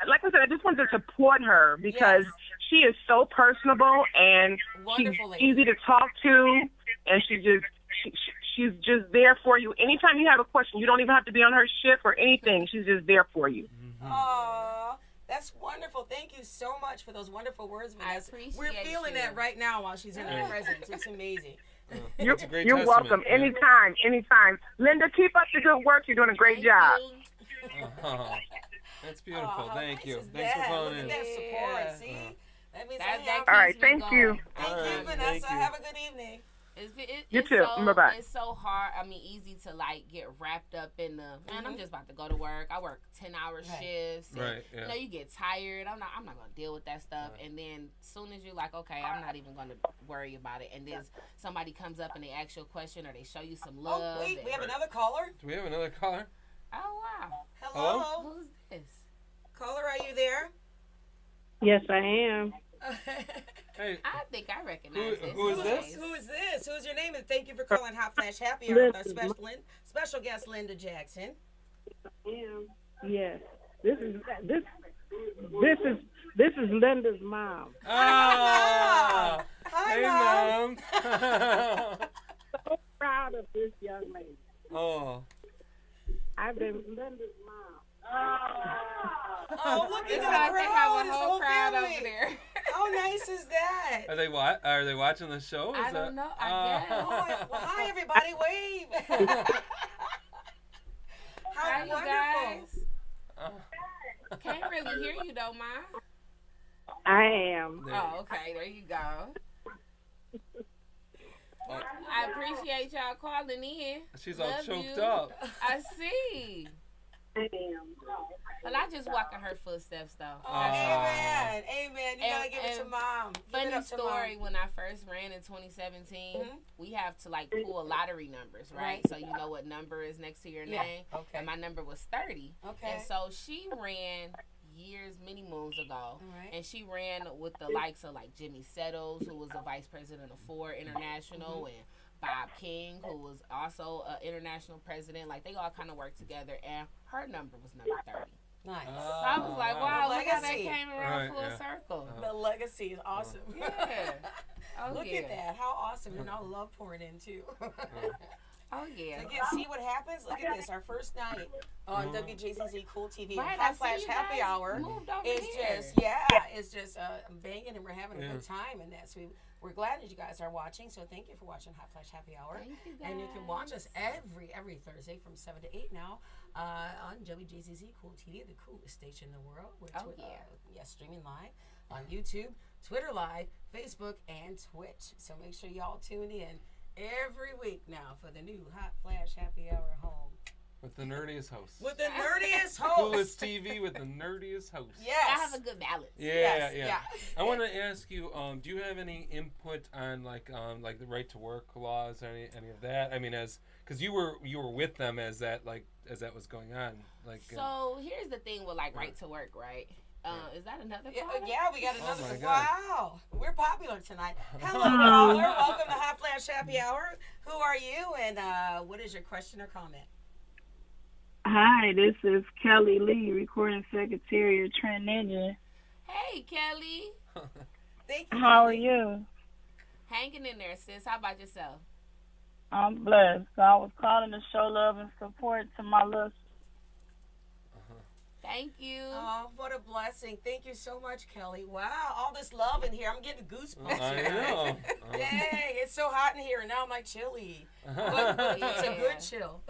[SPEAKER 5] like I said, I just wanted to support her because
[SPEAKER 1] Yes.
[SPEAKER 5] she is so personable and
[SPEAKER 1] Wonderful
[SPEAKER 5] she's
[SPEAKER 1] lady.
[SPEAKER 5] easy to talk to, and she's just there for you. Anytime you have a question, you don't even have to be on her shift or anything. She's just there for you.
[SPEAKER 1] Aw, that's wonderful. Thank you so much for those wonderful words, Vanessa.
[SPEAKER 4] appreciate
[SPEAKER 1] We're feeling
[SPEAKER 4] you.
[SPEAKER 1] that right now while she's in our presence. It's amazing.
[SPEAKER 2] That's a great
[SPEAKER 5] You're
[SPEAKER 2] testament,
[SPEAKER 5] welcome.
[SPEAKER 2] yeah.
[SPEAKER 5] Anytime. Linda, keep up the good work. You're doing a great job.
[SPEAKER 2] Oh, that's beautiful.
[SPEAKER 1] Aw, how
[SPEAKER 2] Thank
[SPEAKER 1] nice
[SPEAKER 2] you.
[SPEAKER 1] is
[SPEAKER 2] Thanks for
[SPEAKER 1] that?
[SPEAKER 2] calling
[SPEAKER 1] Look
[SPEAKER 2] in.
[SPEAKER 1] at that support. See? That means I
[SPEAKER 4] That
[SPEAKER 1] have.
[SPEAKER 5] All right,
[SPEAKER 4] keeps me
[SPEAKER 5] thank you.
[SPEAKER 4] going.
[SPEAKER 1] Thank
[SPEAKER 2] All
[SPEAKER 1] you,
[SPEAKER 2] right,
[SPEAKER 1] Vanessa.
[SPEAKER 2] thank you.
[SPEAKER 1] Have a good evening.
[SPEAKER 5] You
[SPEAKER 4] It's
[SPEAKER 5] too.
[SPEAKER 4] So,
[SPEAKER 5] Bye-bye.
[SPEAKER 4] It's so hard. I mean, easy to like get wrapped up in the man. I'm just about to go to work. I work 10-hour
[SPEAKER 1] Right.
[SPEAKER 4] shifts. And,
[SPEAKER 2] Right, yeah.
[SPEAKER 4] You know, you get tired. I'm not gonna deal with that stuff. And then as soon as you're like, okay, I'm not even gonna worry about it. And then somebody comes up and they ask you a question or they show you some love.
[SPEAKER 1] Oh, wait,
[SPEAKER 4] and-
[SPEAKER 1] we have another caller.
[SPEAKER 2] Do we have another caller?
[SPEAKER 4] Oh wow.
[SPEAKER 1] Hello?
[SPEAKER 4] Who's this?
[SPEAKER 1] Caller, are you there?
[SPEAKER 5] Yes, I am.
[SPEAKER 2] Hey,
[SPEAKER 4] I think I recognize this.
[SPEAKER 2] who is this?
[SPEAKER 1] Who is this? Who's your name? And thank you for calling Hot Flash Happy Hour with our special guest, Linda Jackson.
[SPEAKER 6] Yes, this is Linda's mom.
[SPEAKER 2] ah,
[SPEAKER 1] Hi,
[SPEAKER 2] hey,
[SPEAKER 1] Mom.
[SPEAKER 2] Mom.
[SPEAKER 6] So proud of this young lady.
[SPEAKER 2] Oh,
[SPEAKER 6] I've been Linda's mom.
[SPEAKER 1] Oh, look at
[SPEAKER 4] It's
[SPEAKER 1] the
[SPEAKER 4] like they have
[SPEAKER 1] crowd.
[SPEAKER 4] a
[SPEAKER 1] This
[SPEAKER 4] whole
[SPEAKER 1] whole
[SPEAKER 4] crowd
[SPEAKER 1] family.
[SPEAKER 4] over there.
[SPEAKER 1] How nice is that?
[SPEAKER 2] are they watching the show?
[SPEAKER 4] I
[SPEAKER 2] Is
[SPEAKER 4] don't know. I
[SPEAKER 2] Ah.
[SPEAKER 4] guess.
[SPEAKER 1] Oh, well, hi, everybody. Wave. How
[SPEAKER 4] Hi, you
[SPEAKER 1] wonderful.
[SPEAKER 4] guys. Can't really hear you though, Ma.
[SPEAKER 6] I am.
[SPEAKER 4] Oh, okay. There you go. I appreciate y'all calling in.
[SPEAKER 2] She's all
[SPEAKER 4] Love
[SPEAKER 2] choked
[SPEAKER 4] you.
[SPEAKER 2] up.
[SPEAKER 4] I see.
[SPEAKER 6] I am.
[SPEAKER 4] Well, I just walk in her footsteps though.
[SPEAKER 1] Oh,
[SPEAKER 4] That's all.
[SPEAKER 1] amen. Amen. You gotta
[SPEAKER 4] And-
[SPEAKER 1] give it to
[SPEAKER 4] and
[SPEAKER 1] Mom. Give it
[SPEAKER 4] Funny
[SPEAKER 1] up to
[SPEAKER 4] story,
[SPEAKER 1] Mom.
[SPEAKER 4] when I first ran in 2017,
[SPEAKER 1] Mhm.
[SPEAKER 4] we have to like pull lottery numbers, right?
[SPEAKER 1] Right.
[SPEAKER 4] So you know what number is next to your
[SPEAKER 1] Yeah.
[SPEAKER 4] name.
[SPEAKER 1] Okay.
[SPEAKER 4] And my number was 30.
[SPEAKER 1] Okay.
[SPEAKER 4] And so she ran years, many moons ago.
[SPEAKER 1] All right.
[SPEAKER 4] And she ran with the likes of like Jimmy Settles, who was the vice president of Ford International, and Bob King, who was also an international president. Like they all kind of worked together, and her number was number 30.
[SPEAKER 1] Nice.
[SPEAKER 4] So I was like,
[SPEAKER 2] wow.
[SPEAKER 4] wow, look how that
[SPEAKER 1] Legacy.
[SPEAKER 4] came around
[SPEAKER 2] Right,
[SPEAKER 4] full
[SPEAKER 2] yeah.
[SPEAKER 4] circle.
[SPEAKER 1] The legacy is awesome.
[SPEAKER 4] Yeah. Oh,
[SPEAKER 1] Look
[SPEAKER 4] yeah.
[SPEAKER 1] at that. How awesome. And I love pouring in too.
[SPEAKER 4] Oh, yeah.
[SPEAKER 1] Again, see what happens? Look at this. Our first night on WJZZ Cool TV
[SPEAKER 4] Right,
[SPEAKER 1] and
[SPEAKER 4] I
[SPEAKER 1] Hot
[SPEAKER 4] see
[SPEAKER 1] Flash
[SPEAKER 4] you
[SPEAKER 1] Happy
[SPEAKER 4] guys
[SPEAKER 1] Hour.
[SPEAKER 4] moved over
[SPEAKER 1] It's
[SPEAKER 4] here.
[SPEAKER 1] just banging and we're having a
[SPEAKER 2] Yeah.
[SPEAKER 1] good time and that's we're glad that you guys are watching. So thank you for watching Hot Flash Happy Hour.
[SPEAKER 4] Thank you,
[SPEAKER 1] And you can watch
[SPEAKER 4] guys.
[SPEAKER 1] us every Thursday from 7 to 8 now on WJZZ Cool TV, the coolest station in the world. We're
[SPEAKER 4] Oh, yeah.
[SPEAKER 1] streaming live on YouTube, Twitter Live, Facebook, and Twitch. So make sure y'all tune in every week now for the new Hot Flash Happy Hour home
[SPEAKER 2] With the nerdiest host.
[SPEAKER 1] with the nerdiest host.
[SPEAKER 2] Coolest TV with the nerdiest host.
[SPEAKER 1] Yes.
[SPEAKER 4] I have a good balance.
[SPEAKER 2] Yeah,
[SPEAKER 1] Yes,
[SPEAKER 2] yeah.
[SPEAKER 1] yeah.
[SPEAKER 2] I want to ask you, do you have any input on like the right to work laws or any of that? I mean, because you were with them as that was going on, like.
[SPEAKER 4] So here's the thing with like right to work, right? Is that another caller?
[SPEAKER 1] Yeah, we got another.
[SPEAKER 2] my God.
[SPEAKER 1] Wow, we're popular tonight. Hello, caller. Welcome to Hot Flash Happy Hour. Who are you, and what is your question or comment?
[SPEAKER 6] Hi, this is Kelly Lee, recording secretary of Trent Ninja.
[SPEAKER 4] Hey, Kelly.
[SPEAKER 1] Thank you.
[SPEAKER 6] How are you?
[SPEAKER 4] Hanging in there, sis. How about yourself?
[SPEAKER 6] I'm blessed. So I was calling to show love and support to my little.
[SPEAKER 4] Thank Thank you.
[SPEAKER 1] Oh, what a blessing. Thank you so much, Kelly. Wow, all this love in here. I'm getting goosebumps.
[SPEAKER 2] I
[SPEAKER 1] here.
[SPEAKER 2] know.
[SPEAKER 1] Dang, it's so hot in here, and now I'm like chilly. But it's a good chill.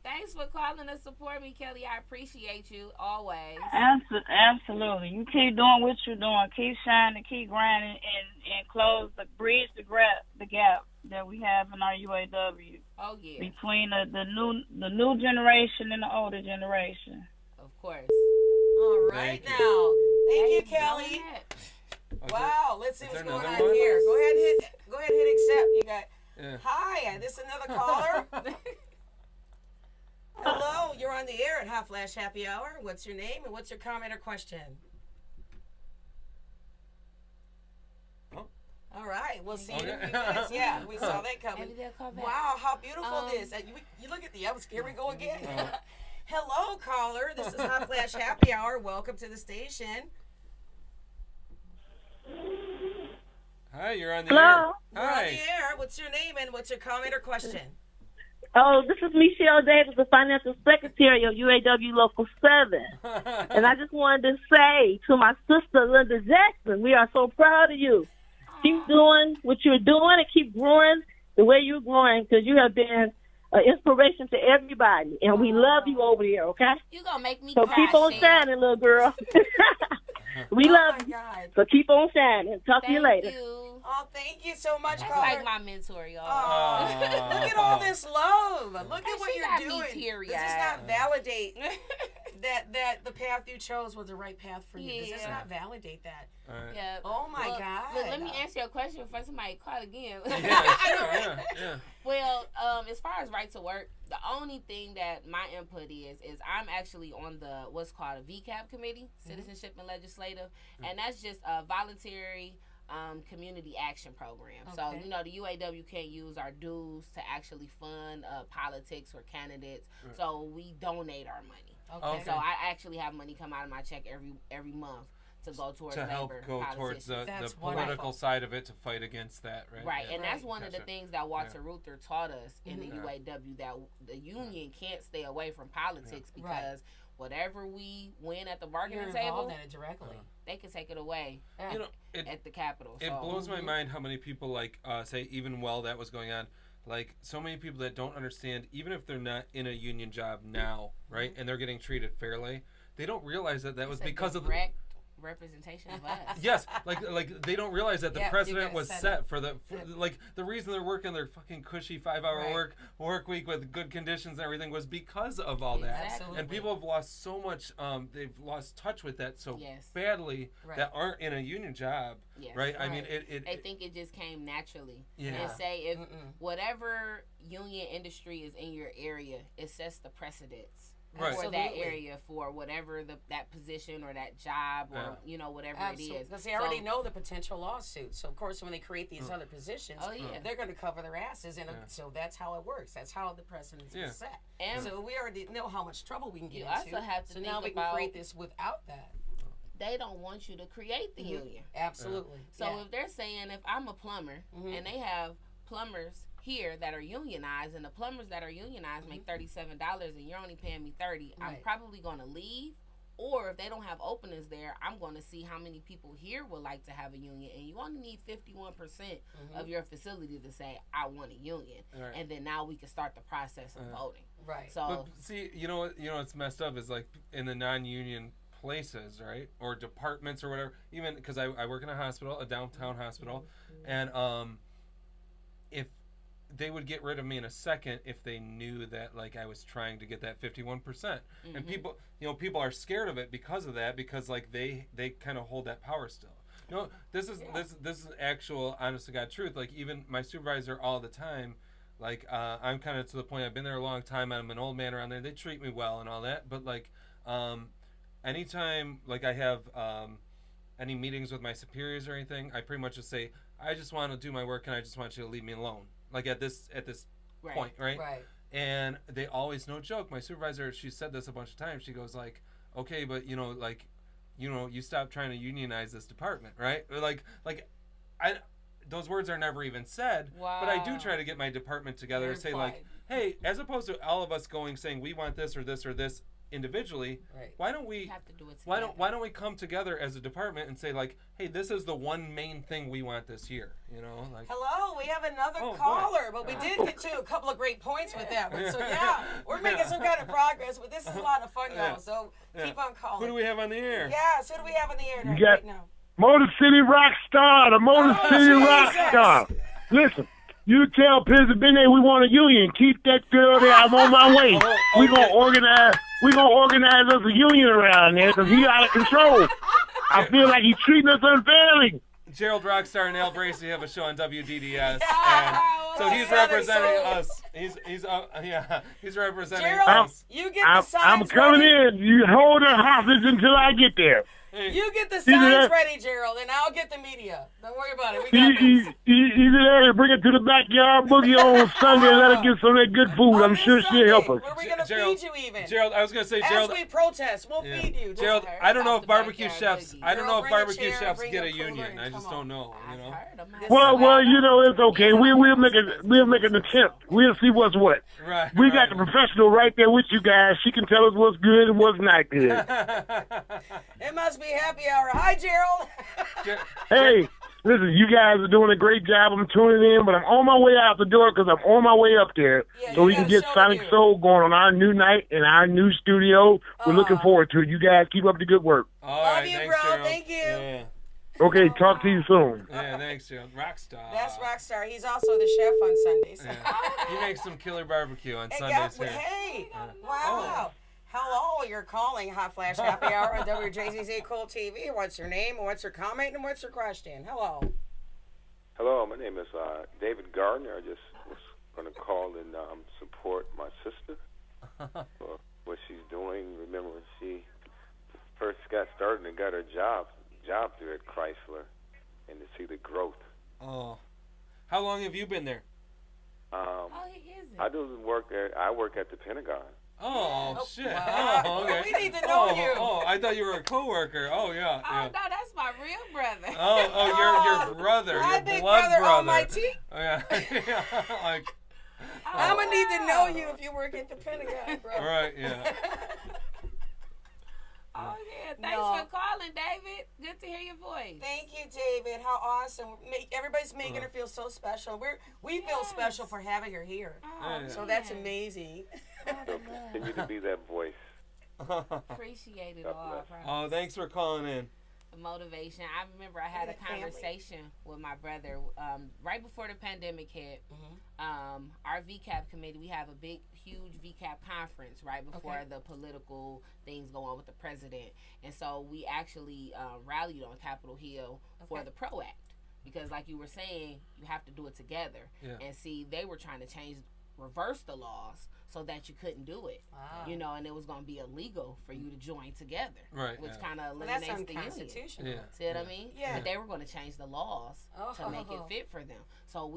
[SPEAKER 4] Thanks for calling to support me, Kelly. I appreciate you always.
[SPEAKER 6] Absolutely. You keep doing what you're doing. Keep shining, keep grinding, and close bridge the gap that we have in our UAW.
[SPEAKER 4] Oh yeah.
[SPEAKER 6] Between the new generation and the older generation.
[SPEAKER 4] Of course.
[SPEAKER 1] All right
[SPEAKER 2] Thank
[SPEAKER 1] now. Thank you,
[SPEAKER 4] Hey,
[SPEAKER 1] Kelly.
[SPEAKER 2] Oh,
[SPEAKER 1] Wow, let's see
[SPEAKER 2] is
[SPEAKER 1] what's
[SPEAKER 2] there
[SPEAKER 1] going on
[SPEAKER 2] another one?
[SPEAKER 1] here. Go ahead and hit accept. You got
[SPEAKER 2] Yeah.
[SPEAKER 1] hi, this is another caller. Hello, you're on the air at Hot Flash Happy Hour. What's your name and what's your comment or question?
[SPEAKER 2] Oh.
[SPEAKER 1] All right, we'll see you in a
[SPEAKER 2] Okay.
[SPEAKER 1] few minutes. Yeah, we saw that coming.
[SPEAKER 4] Maybe they'll call back.
[SPEAKER 1] Wow, how beautiful it is. You look at the Owens. Here we go again. Hello, caller. This is Hot Flash Happy Hour. Welcome to the station.
[SPEAKER 2] Hi, you're on the
[SPEAKER 6] Hello?
[SPEAKER 1] We're on
[SPEAKER 2] air.
[SPEAKER 1] the air. What's your name and what's your comment or question?
[SPEAKER 7] Oh, this is Michelle Davis, the Financial Secretary of UAW Local 7. And I just wanted to say to my sister, Linda Jackson, we are so proud of you. Keep doing what you're doing and keep growing the way you're growing because you have been an inspiration to everybody. And we love you over there, okay?
[SPEAKER 4] You gonna make me
[SPEAKER 7] So
[SPEAKER 4] cry,
[SPEAKER 7] keep on
[SPEAKER 4] Shan.
[SPEAKER 7] shining, little girl. We
[SPEAKER 1] Oh
[SPEAKER 7] love
[SPEAKER 1] my
[SPEAKER 7] you.
[SPEAKER 1] God.
[SPEAKER 7] So keep on shining. Talk to you
[SPEAKER 4] Thank
[SPEAKER 7] later.
[SPEAKER 4] you.
[SPEAKER 1] Oh, thank you so much,
[SPEAKER 4] That's
[SPEAKER 1] caller.
[SPEAKER 4] like my mentor, y'all.
[SPEAKER 1] Oh, look at all this love. Look at
[SPEAKER 4] And
[SPEAKER 1] what
[SPEAKER 4] she
[SPEAKER 1] you're
[SPEAKER 4] got me
[SPEAKER 1] doing.
[SPEAKER 4] teary-eyed.
[SPEAKER 1] This does not validate that the path you chose was the right path for you. This does
[SPEAKER 4] Yeah.
[SPEAKER 1] not validate that.
[SPEAKER 2] All right.
[SPEAKER 4] Yeah.
[SPEAKER 1] Oh my
[SPEAKER 4] Look,
[SPEAKER 1] God.
[SPEAKER 4] Look, let me answer your question before somebody call again.
[SPEAKER 2] Yeah, sure, yeah.
[SPEAKER 4] Well, as far as right to work, the only thing that my input is I'm actually on the what's called a VCAP committee, Citizenship and Legislative, and that's just a voluntary community action program. So,
[SPEAKER 1] Okay.
[SPEAKER 4] you know, the UAW can't use our dues to actually fund politics or candidates.
[SPEAKER 2] Right.
[SPEAKER 4] So we donate our money.
[SPEAKER 1] Okay.
[SPEAKER 4] So I actually have money come out of my check every month to go towards
[SPEAKER 2] To help
[SPEAKER 4] labor
[SPEAKER 2] go towards
[SPEAKER 4] politicians.
[SPEAKER 2] the
[SPEAKER 1] That's
[SPEAKER 2] political
[SPEAKER 1] wonderful.
[SPEAKER 2] side of it to fight against that, right?
[SPEAKER 4] Right,
[SPEAKER 2] Yeah.
[SPEAKER 4] and that's
[SPEAKER 1] Right.
[SPEAKER 4] one of the
[SPEAKER 2] Gotcha.
[SPEAKER 4] things that Walter Reuther taught us in the
[SPEAKER 2] Mhm.
[SPEAKER 4] UAW, that the union can't stay away from politics because whatever we win at the
[SPEAKER 1] You're
[SPEAKER 4] bargaining
[SPEAKER 1] involved
[SPEAKER 4] table,
[SPEAKER 1] in it directly.
[SPEAKER 4] they can take it away
[SPEAKER 1] Yeah.
[SPEAKER 2] You know, it
[SPEAKER 4] at the Capitol.
[SPEAKER 2] it
[SPEAKER 4] So,
[SPEAKER 2] blows my mind how many people like say even while that was going on, like so many people that don't understand, even if they're not in a union job now, right, and they're getting treated fairly, they don't realize that was
[SPEAKER 4] it's a
[SPEAKER 2] because of the
[SPEAKER 4] direct representation of us.
[SPEAKER 2] yes, like they don't realize that the
[SPEAKER 1] Yeah, you
[SPEAKER 2] precedent
[SPEAKER 1] gotta
[SPEAKER 2] was
[SPEAKER 1] set
[SPEAKER 2] set
[SPEAKER 1] it.
[SPEAKER 2] for like the reason they're working their fucking cushy 5-hour
[SPEAKER 1] Right.
[SPEAKER 2] work week with good conditions and everything was because of all that.
[SPEAKER 4] Exactly.
[SPEAKER 2] And people have lost so much. They've lost touch with that so
[SPEAKER 4] Yes.
[SPEAKER 2] badly
[SPEAKER 1] Right.
[SPEAKER 2] that aren't in a union job,
[SPEAKER 4] Yes.
[SPEAKER 2] right? I mean,
[SPEAKER 1] Right.
[SPEAKER 4] They think it just came naturally.
[SPEAKER 2] Yeah.
[SPEAKER 4] And say if
[SPEAKER 1] Mm-mm.
[SPEAKER 4] whatever union industry is in your area, it sets the precedence.
[SPEAKER 2] Right.
[SPEAKER 4] For that
[SPEAKER 1] Absolutely.
[SPEAKER 4] area, for whatever that position or that job or whatever
[SPEAKER 1] Absolutely.
[SPEAKER 4] it is.
[SPEAKER 1] Because they already
[SPEAKER 4] So-
[SPEAKER 1] know the potential lawsuits. So, of course, when they create these other positions,
[SPEAKER 4] Oh, yeah.
[SPEAKER 1] they're going to cover their asses. And
[SPEAKER 2] Yeah.
[SPEAKER 1] so that's how it works. That's how the precedence
[SPEAKER 2] Yeah.
[SPEAKER 1] is set.
[SPEAKER 4] And
[SPEAKER 1] So we already know how much trouble we can get
[SPEAKER 4] You
[SPEAKER 1] into.
[SPEAKER 4] also have to
[SPEAKER 1] so now
[SPEAKER 4] think
[SPEAKER 1] we can create
[SPEAKER 4] about-
[SPEAKER 1] this without that.
[SPEAKER 4] they don't want you to create the union.
[SPEAKER 1] Absolutely.
[SPEAKER 4] So
[SPEAKER 1] Yeah.
[SPEAKER 4] if they're saying if I'm a plumber and they have plumbers here that are unionized and the plumbers that are unionized make $37 and you're only paying me $30, I'm
[SPEAKER 1] Right.
[SPEAKER 4] probably going to leave. Or if they don't have openings there, I'm going to see how many people here would like to have a union. And you only need 51% of your facility to say, I want a union.
[SPEAKER 2] Right.
[SPEAKER 4] And then now we can start the process of voting.
[SPEAKER 1] Right.
[SPEAKER 4] So,
[SPEAKER 2] But see, you know what's messed up is like in the non-union places, right, or departments or whatever. Even because I work in a hospital, a downtown hospital, and if they would get rid of me in a second if they knew that like I was trying to get that 51%, and people are scared of it because of that, because like they kind of hold that power still. This is actual honest to God truth. Like even my supervisor all the time. Like, I'm kind of to the point, I've been there a long time, I'm an old man around there, they treat me well and all that, but, like, anytime, like, I have any meetings with my superiors or anything, I pretty much just say, I just want to do my work and I just want you to leave me alone. Like, at this point, right?
[SPEAKER 1] Right.
[SPEAKER 2] And they always, no joke, my supervisor, she said this a bunch of times, she goes, like, okay, but, you stop trying to unionize this department, right? Or like, those words are never even said, but I do
[SPEAKER 4] Wow.
[SPEAKER 2] try to get my department together
[SPEAKER 1] Very
[SPEAKER 2] and say
[SPEAKER 1] quiet.
[SPEAKER 2] like, hey, as opposed to all of us saying we want this or this or this individually.
[SPEAKER 1] Right.
[SPEAKER 2] Why don't we?
[SPEAKER 4] Have to do it together.
[SPEAKER 2] Why don't we come together as a department and say like, hey, this is the one main thing we want this year. You know, like.
[SPEAKER 1] Hello, we have another
[SPEAKER 2] Oh,
[SPEAKER 1] caller, but we did get to a couple of great points with that one. So yeah, we're making some kind of progress, but this is a lot of fun, y'all. So keep on calling.
[SPEAKER 2] Who do we have on the air?
[SPEAKER 1] Yes, who do we have on the air
[SPEAKER 8] You got
[SPEAKER 1] right now?
[SPEAKER 8] Motor City Rock Star, the Motor City Rock
[SPEAKER 1] Jesus.
[SPEAKER 8] Star. Listen, you tell Pennsylvania we want a union. Keep that girl there. I'm on my way. We gonna organize. We gonna organize us a union around there because he out of control. I feel like he's treating us unfairly.
[SPEAKER 2] Gerald Rockstar and Al Bracey have a show on WDDS,
[SPEAKER 1] Yeah.
[SPEAKER 2] and so he's
[SPEAKER 1] Southern
[SPEAKER 2] representing
[SPEAKER 1] Soul.
[SPEAKER 2] us. He's representing
[SPEAKER 1] Gerald,
[SPEAKER 2] us.
[SPEAKER 1] you get the signs
[SPEAKER 8] I'm coming
[SPEAKER 1] ready.
[SPEAKER 8] in. You hold her hostage until I get there.
[SPEAKER 2] Hey,
[SPEAKER 1] You get the
[SPEAKER 8] Either
[SPEAKER 1] signs
[SPEAKER 8] that-
[SPEAKER 1] ready, Gerald, and I'll get the media. Don't worry about it. We got this.
[SPEAKER 8] Either that or bring it to the backyard boogie on Sunday and let her get some of that good food.
[SPEAKER 1] On
[SPEAKER 8] I'm
[SPEAKER 1] this
[SPEAKER 8] sure she'll help
[SPEAKER 1] Sunday,
[SPEAKER 8] us.
[SPEAKER 1] Where we gonna
[SPEAKER 2] Gerald-
[SPEAKER 1] feed you even?
[SPEAKER 2] Gerald, I was gonna say,
[SPEAKER 1] As
[SPEAKER 2] Gerald.
[SPEAKER 1] we protest, we'll
[SPEAKER 2] Yeah.
[SPEAKER 1] feed you. Just
[SPEAKER 2] Gerald,
[SPEAKER 1] her.
[SPEAKER 2] I don't know
[SPEAKER 4] Off
[SPEAKER 2] if
[SPEAKER 4] the
[SPEAKER 2] barbecue
[SPEAKER 4] backyard
[SPEAKER 2] chefs.
[SPEAKER 4] boogie.
[SPEAKER 2] I don't know
[SPEAKER 1] Girl,
[SPEAKER 2] if
[SPEAKER 1] bring a
[SPEAKER 2] barbecue
[SPEAKER 1] chair,
[SPEAKER 2] chefs
[SPEAKER 1] bring
[SPEAKER 2] get
[SPEAKER 1] a
[SPEAKER 2] a
[SPEAKER 1] cooler,
[SPEAKER 2] union.
[SPEAKER 1] and
[SPEAKER 2] I just
[SPEAKER 1] come
[SPEAKER 2] don't
[SPEAKER 1] on.
[SPEAKER 2] know. You
[SPEAKER 4] I've
[SPEAKER 2] know.
[SPEAKER 4] heard 'em.
[SPEAKER 8] Well, you know, it's okay. We'll make an attempt. We'll see what's what.
[SPEAKER 2] Right.
[SPEAKER 8] We got the professional right there with you guys. She can tell us what's good and what's not good.
[SPEAKER 1] It must be happy hour. Hi, Gerald.
[SPEAKER 8] Hey, listen, you guys are doing a great job. I'm tuning in, but I'm on my way out the door because I'm on my way up there
[SPEAKER 1] Yeah,
[SPEAKER 8] so
[SPEAKER 1] you
[SPEAKER 8] we can
[SPEAKER 1] got a
[SPEAKER 8] get
[SPEAKER 1] show to
[SPEAKER 8] Sonic
[SPEAKER 1] do.
[SPEAKER 8] Soul going on our new night in our new studio. We're looking forward to it. You guys keep up the good work.
[SPEAKER 2] All
[SPEAKER 1] Love
[SPEAKER 2] right,
[SPEAKER 1] you,
[SPEAKER 2] thanks,
[SPEAKER 1] bro.
[SPEAKER 2] Gerald.
[SPEAKER 1] Thank you.
[SPEAKER 2] Yeah,
[SPEAKER 8] Okay, talk to you soon.
[SPEAKER 2] yeah, thanks, Gerald. Rockstar.
[SPEAKER 1] That's Rockstar. He's also the chef on Sundays.
[SPEAKER 2] Yeah. He makes some killer barbecue on
[SPEAKER 1] Hey,
[SPEAKER 2] Sundays
[SPEAKER 1] guys,
[SPEAKER 2] here.
[SPEAKER 1] hey,
[SPEAKER 2] Oh.
[SPEAKER 1] wow. Hello, you're calling Hot Flash Happy Hour on WJZZ Cool TV. What's your name, what's your comment, and what's your question? Hello.
[SPEAKER 9] Hello, my name is David Gardner. I just was going to call and support my sister for what she's doing. Remember, when she first got started and got her job there at Chrysler, and to see the growth.
[SPEAKER 2] Oh, how long have you been there?
[SPEAKER 4] Oh, he is.
[SPEAKER 9] I work at the Pentagon.
[SPEAKER 2] Oh, shit.
[SPEAKER 1] wow.
[SPEAKER 2] Oh, okay.
[SPEAKER 1] We need to know
[SPEAKER 2] oh,
[SPEAKER 1] you.
[SPEAKER 2] Oh, I thought you were a coworker. Oh, yeah.
[SPEAKER 4] Oh,
[SPEAKER 2] yeah.
[SPEAKER 4] no, that's my real brother.
[SPEAKER 2] Your brother,
[SPEAKER 1] My
[SPEAKER 2] your
[SPEAKER 1] big
[SPEAKER 2] blood
[SPEAKER 1] brother
[SPEAKER 2] brother.
[SPEAKER 1] almighty.
[SPEAKER 2] Oh, yeah. Yeah, like,
[SPEAKER 1] I'm going to need to know you if you work at the Pentagon, bro.
[SPEAKER 2] right, yeah.
[SPEAKER 4] Oh, yeah. Thanks
[SPEAKER 1] No.
[SPEAKER 4] for calling, David. Good to hear your voice.
[SPEAKER 1] Thank you, David. How awesome. Everybody's making her feel so special. We feel special for having her here.
[SPEAKER 4] Oh,
[SPEAKER 2] Yeah.
[SPEAKER 1] So that's
[SPEAKER 4] man.
[SPEAKER 1] amazing.
[SPEAKER 9] Continue to be that voice.
[SPEAKER 4] Appreciate it
[SPEAKER 9] God
[SPEAKER 4] all. I
[SPEAKER 9] bless.
[SPEAKER 4] promise.
[SPEAKER 2] Oh, thanks for calling in.
[SPEAKER 4] The motivation. I remember I had a
[SPEAKER 1] Yeah, family.
[SPEAKER 4] conversation with my brother right before the pandemic hit.
[SPEAKER 1] Mm-hmm.
[SPEAKER 4] Our VCAP committee, we have a big, huge VCAP conference right before
[SPEAKER 1] Okay.
[SPEAKER 4] the political things go on with the president. And so we actually rallied on Capitol Hill for
[SPEAKER 1] Okay.
[SPEAKER 4] the PRO Act. Because like you were saying, you have to do it together.
[SPEAKER 2] Yeah.
[SPEAKER 4] And see, they were trying to reverse the laws so that you couldn't do it.
[SPEAKER 1] Wow.
[SPEAKER 4] You know, and it was going to be illegal for you to join together.
[SPEAKER 2] Right,
[SPEAKER 4] Which
[SPEAKER 2] yeah.
[SPEAKER 4] kind of
[SPEAKER 1] Well, that's
[SPEAKER 4] eliminates the union.
[SPEAKER 1] unconstitutional.
[SPEAKER 2] Yeah.
[SPEAKER 4] See what I mean?
[SPEAKER 1] Yeah.
[SPEAKER 4] But they were going to change the laws to make it fit for them. So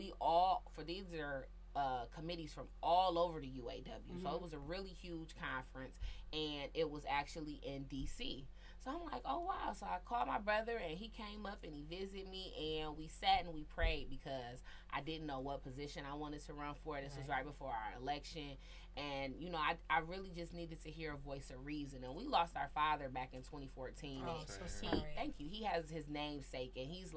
[SPEAKER 4] these are committees from all over the UAW. So it was a really huge conference, and it was actually in D.C. So I'm like, oh, wow. So I called my brother, and he came up, and he visited me, and we sat and we prayed because I didn't know what position I wanted to run for. This was right before our election. And, you know, I really just needed to hear a voice of reason. And we lost our father back in 2014.
[SPEAKER 1] Oh,
[SPEAKER 4] and
[SPEAKER 1] so
[SPEAKER 4] he,
[SPEAKER 1] sorry.
[SPEAKER 4] thank you. He has his namesake, and he's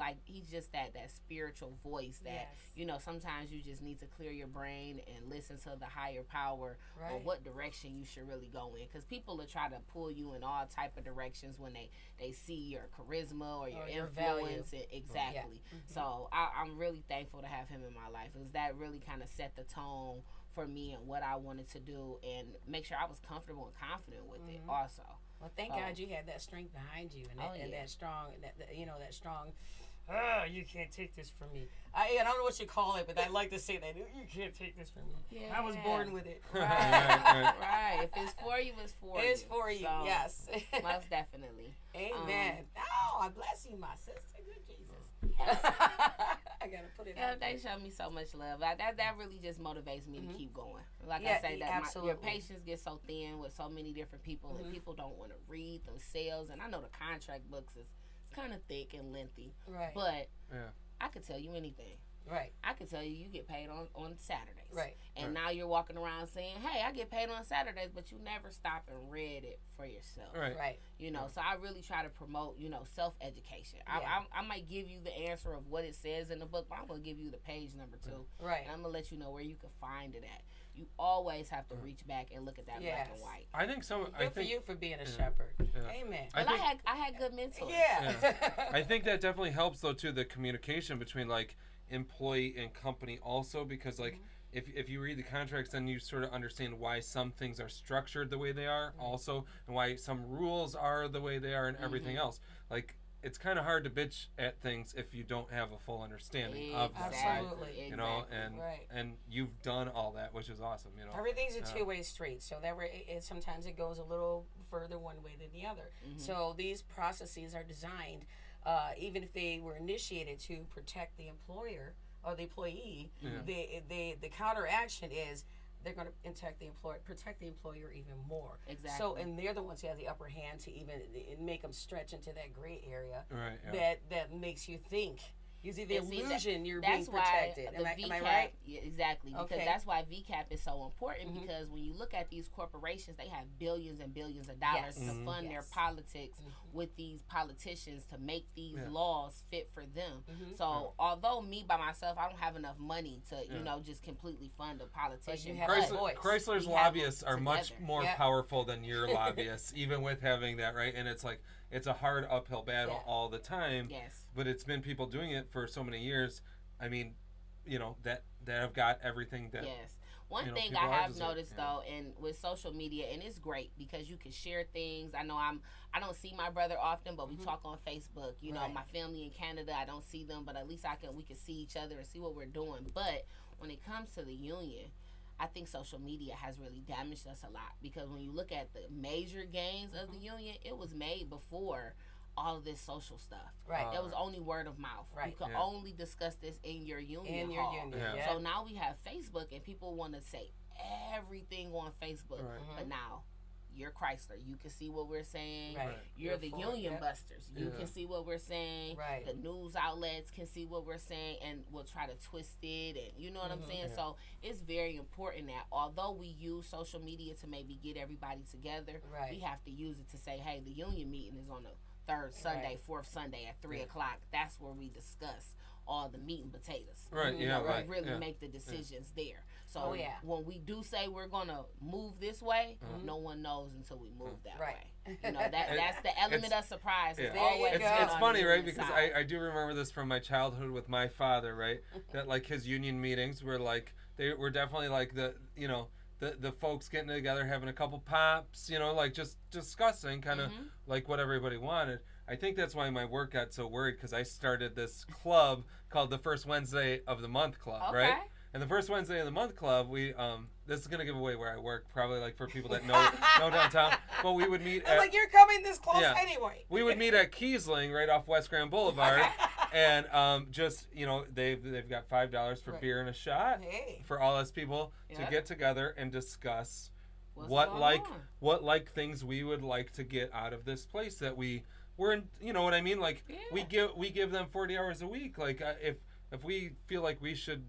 [SPEAKER 4] just that spiritual voice that,
[SPEAKER 1] Yes.
[SPEAKER 4] you know, sometimes you just need to clear your brain and listen to the higher power
[SPEAKER 1] Right.
[SPEAKER 4] of what direction you should really go in. Because people will try to pull you in all type of directions when they see your charisma or your
[SPEAKER 1] your value.
[SPEAKER 4] influence. Exactly. So I'm really thankful to have him in my life. Because that really kind of set the tone for me and what I wanted to do and make sure I was comfortable and confident with it also.
[SPEAKER 1] Well, thank God you had that strength behind you and that,
[SPEAKER 4] Oh,
[SPEAKER 1] and
[SPEAKER 4] yeah.
[SPEAKER 1] that strong, that strong. You can't take this from me. I don't know what you call it, but I like to say that. You can't take this from me.
[SPEAKER 4] Yeah.
[SPEAKER 1] I was born with it.
[SPEAKER 2] Right.
[SPEAKER 4] Right. If it's for you, it's for you.
[SPEAKER 1] It's for you.
[SPEAKER 4] So,
[SPEAKER 1] Yes.
[SPEAKER 4] Most definitely.
[SPEAKER 1] Amen. Oh, I bless you, my sister. Good Jesus. I gotta put it
[SPEAKER 4] Yeah,
[SPEAKER 1] out
[SPEAKER 4] they
[SPEAKER 1] there.
[SPEAKER 4] show me so much love. That really just motivates me to keep going. Like
[SPEAKER 1] Yeah,
[SPEAKER 4] I say, that your
[SPEAKER 1] absolutely.
[SPEAKER 4] patience gets so thin with so many different people, and people don't want to read themselves. And I know the contract books is kind of thick and lengthy,
[SPEAKER 1] Right.
[SPEAKER 4] but
[SPEAKER 2] Yeah.
[SPEAKER 4] I could tell you anything.
[SPEAKER 1] Right.
[SPEAKER 4] I can tell you get paid on Saturdays.
[SPEAKER 1] Right.
[SPEAKER 4] And now you're walking around saying, hey, I get paid on Saturdays, but you never stop and read it for yourself.
[SPEAKER 2] Right.
[SPEAKER 1] Right.
[SPEAKER 4] You know, so I really try to promote, self-education.
[SPEAKER 1] Yeah.
[SPEAKER 4] I might give you the answer of what it says in the book, but I'm going to give you the page number too.
[SPEAKER 1] Right.
[SPEAKER 4] And I'm going to let you know where you can find it at. You always have to reach back and look at that black and white.
[SPEAKER 2] I think some.
[SPEAKER 1] Good for you for being a shepherd.
[SPEAKER 2] Yeah.
[SPEAKER 1] Amen.
[SPEAKER 4] I had good mentors.
[SPEAKER 1] Yeah.
[SPEAKER 2] I think that definitely helps though too, the communication between like employee and company also, because like if you read the contracts, then you sort of understand why some things are structured the way they are also, and why some rules are the way they are, and everything else. Like, it's kind of hard to bitch at things if you don't have a full understanding of them.
[SPEAKER 1] Absolutely.
[SPEAKER 2] You know, and you've done all that, which is awesome. You know,
[SPEAKER 1] everything's a two-way street, so that sometimes it goes a little further one way than the other. So these processes are designed, even if they were initiated to protect the employer or the employee, the counteraction is they're going to protect the employer even more.
[SPEAKER 4] Exactly.
[SPEAKER 1] So, and they're the ones who have the upper hand to even make them stretch into that gray area.
[SPEAKER 2] Right. Yeah.
[SPEAKER 1] That makes you think. You see the
[SPEAKER 4] And
[SPEAKER 1] illusion you're being protected. Am I right?
[SPEAKER 4] Yeah, exactly. Because that's why VCAP is so important, because when you look at these corporations, they have billions and billions of dollars to fund their politics with these politicians to make these laws fit for them. So although me by myself, I don't have enough money to, just completely fund a politician.
[SPEAKER 2] Chrysler's lobbyists are much more powerful than your lobbyists, even with having that, right? And it's like, it's a hard uphill battle all the time.
[SPEAKER 4] Yes.
[SPEAKER 2] But it's been people doing it for so many years. I mean, that have got everything that.
[SPEAKER 4] Yes. One thing I have noticed though, and with social media, and it's great because you can share things. I know I don't see my brother often, but we talk on Facebook. You know, my family in Canada, I don't see them, but at least we can see each other and see what we're doing. But when it comes to the union, I think social media has really damaged us a lot, because when you look at the major gains of the union, it was made before all of this social stuff.
[SPEAKER 1] Right.
[SPEAKER 4] It was only word of mouth.
[SPEAKER 1] Right.
[SPEAKER 4] You could only discuss this in your union hall. So now we have Facebook, and people want to say everything on Facebook. But now you're Chrysler. You can see what we're saying.
[SPEAKER 1] Right.
[SPEAKER 4] You're the union busters. You can see what we're saying.
[SPEAKER 1] Right.
[SPEAKER 4] The news outlets can see what we're saying and will try to twist it. And you know what I'm saying? So it's very important that although we use social media to maybe get everybody together, we have to use it to say, hey, the union meeting is on the third Sunday, fourth Sunday at 3 o'clock. That's where we discuss all the meat and potatoes.
[SPEAKER 2] Right,
[SPEAKER 4] Really make the decisions there. So when we do say we're gonna move this way, no one knows until we move that way. You know, that's the element of surprise.
[SPEAKER 2] It's funny, right? Because I do remember this from my childhood with my father, right? That like his union meetings were like, they were definitely like the folks getting together, having a couple pops, like just discussing kind of like what everybody wanted. I think that's why my work got so worried, because I started this club called the First Wednesday of the Month Club, right? And the First Wednesday of the Month Club, we this is gonna give away where I work, probably like for people that know downtown. But we would meet
[SPEAKER 1] at, like, you're coming this close anyway.
[SPEAKER 2] We would meet at Kiesling right off West Grand Boulevard, and just they've got $5 for beer and a shot for all us people to get together and discuss what things we would like to get out of this place that we're in. You know what I mean? Like we give them 40 hours a week. Like if we feel like we should,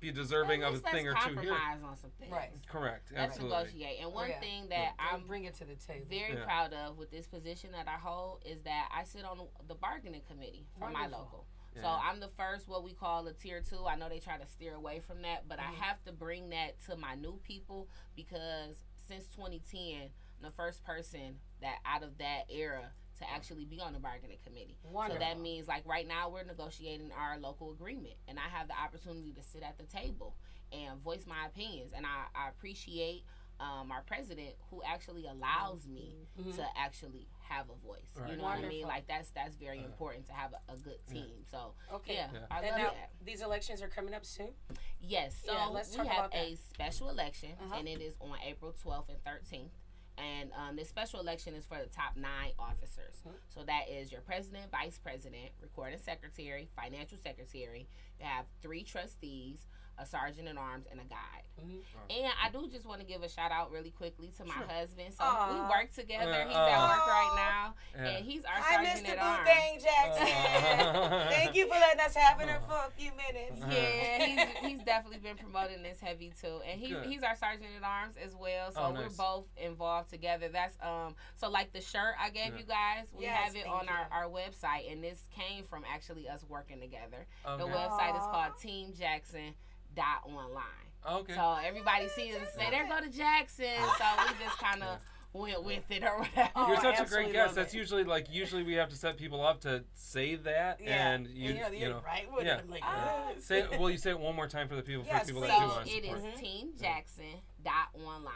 [SPEAKER 2] be deserving of a thing or two here.
[SPEAKER 4] Compromise on some things.
[SPEAKER 1] Right.
[SPEAKER 2] Correct.
[SPEAKER 4] Let's
[SPEAKER 2] Absolutely.
[SPEAKER 4] negotiate. And one thing that I'm
[SPEAKER 1] bring it to the table.
[SPEAKER 4] Very proud of with this position that I hold is that I sit on the bargaining committee for my local. Yeah. So I'm the first, what we call a tier 2. I know they try to steer away from that, but I have to bring that to my new people, because since 2010, I'm the first person that out of that era to actually be on the bargaining committee. Wonderful. So that means, like, right now we're negotiating our local agreement, and I have the opportunity to sit at the table and voice my opinions. And I appreciate our president, who actually allows me to actually have a voice. Right. You know what I mean? Like, that's very important to have a good team. So I love that.
[SPEAKER 1] These elections are coming up soon?
[SPEAKER 4] Yes. So we have a special election, and it is on April 12th and 13th. And this special election is for the top 9 officers. So that is your president, vice president, recording secretary, financial secretary. You have 3 trustees, a sergeant at arms, and a guide.
[SPEAKER 1] Mm-hmm.
[SPEAKER 4] And I do just want to give a shout out really quickly to my husband. So
[SPEAKER 1] Aw.
[SPEAKER 4] we work together. He's at work right now,
[SPEAKER 2] Yeah.
[SPEAKER 4] and he's our
[SPEAKER 1] Hi,
[SPEAKER 4] sergeant
[SPEAKER 1] Mr.
[SPEAKER 4] at arms.
[SPEAKER 1] Boo-Dang Jackson. Thank you for letting us have her for a few minutes.
[SPEAKER 4] Yeah, he's definitely been promoting this heavy too, and
[SPEAKER 2] Good.
[SPEAKER 4] he's our sergeant at arms as well. So
[SPEAKER 2] Oh,
[SPEAKER 4] we're
[SPEAKER 2] nice.
[SPEAKER 4] both involved together. That's so like the shirt I gave you guys, we
[SPEAKER 1] Yes,
[SPEAKER 4] have it
[SPEAKER 1] thank
[SPEAKER 4] on
[SPEAKER 1] you.
[SPEAKER 4] our website, and this came from actually us working together.
[SPEAKER 2] Okay.
[SPEAKER 4] The website is
[SPEAKER 1] Aw.
[SPEAKER 4] called teamjackson.online.
[SPEAKER 2] Okay.
[SPEAKER 4] So everybody sees it and say, there go to Jackson. So we just kind of went with it or whatever.
[SPEAKER 1] Oh,
[SPEAKER 2] You're
[SPEAKER 1] I
[SPEAKER 2] such a
[SPEAKER 1] absolutely
[SPEAKER 2] great guest.
[SPEAKER 1] love
[SPEAKER 2] That's
[SPEAKER 1] it.
[SPEAKER 2] usually we have to set people up to say that,
[SPEAKER 1] Yeah.
[SPEAKER 2] and you know,
[SPEAKER 1] right with
[SPEAKER 2] yeah.
[SPEAKER 1] it. Like,
[SPEAKER 2] say it, well, you say it one more time for the people
[SPEAKER 1] Yes,
[SPEAKER 2] that do
[SPEAKER 4] So
[SPEAKER 2] want to
[SPEAKER 4] it
[SPEAKER 2] support.
[SPEAKER 4] is teamjackson.online.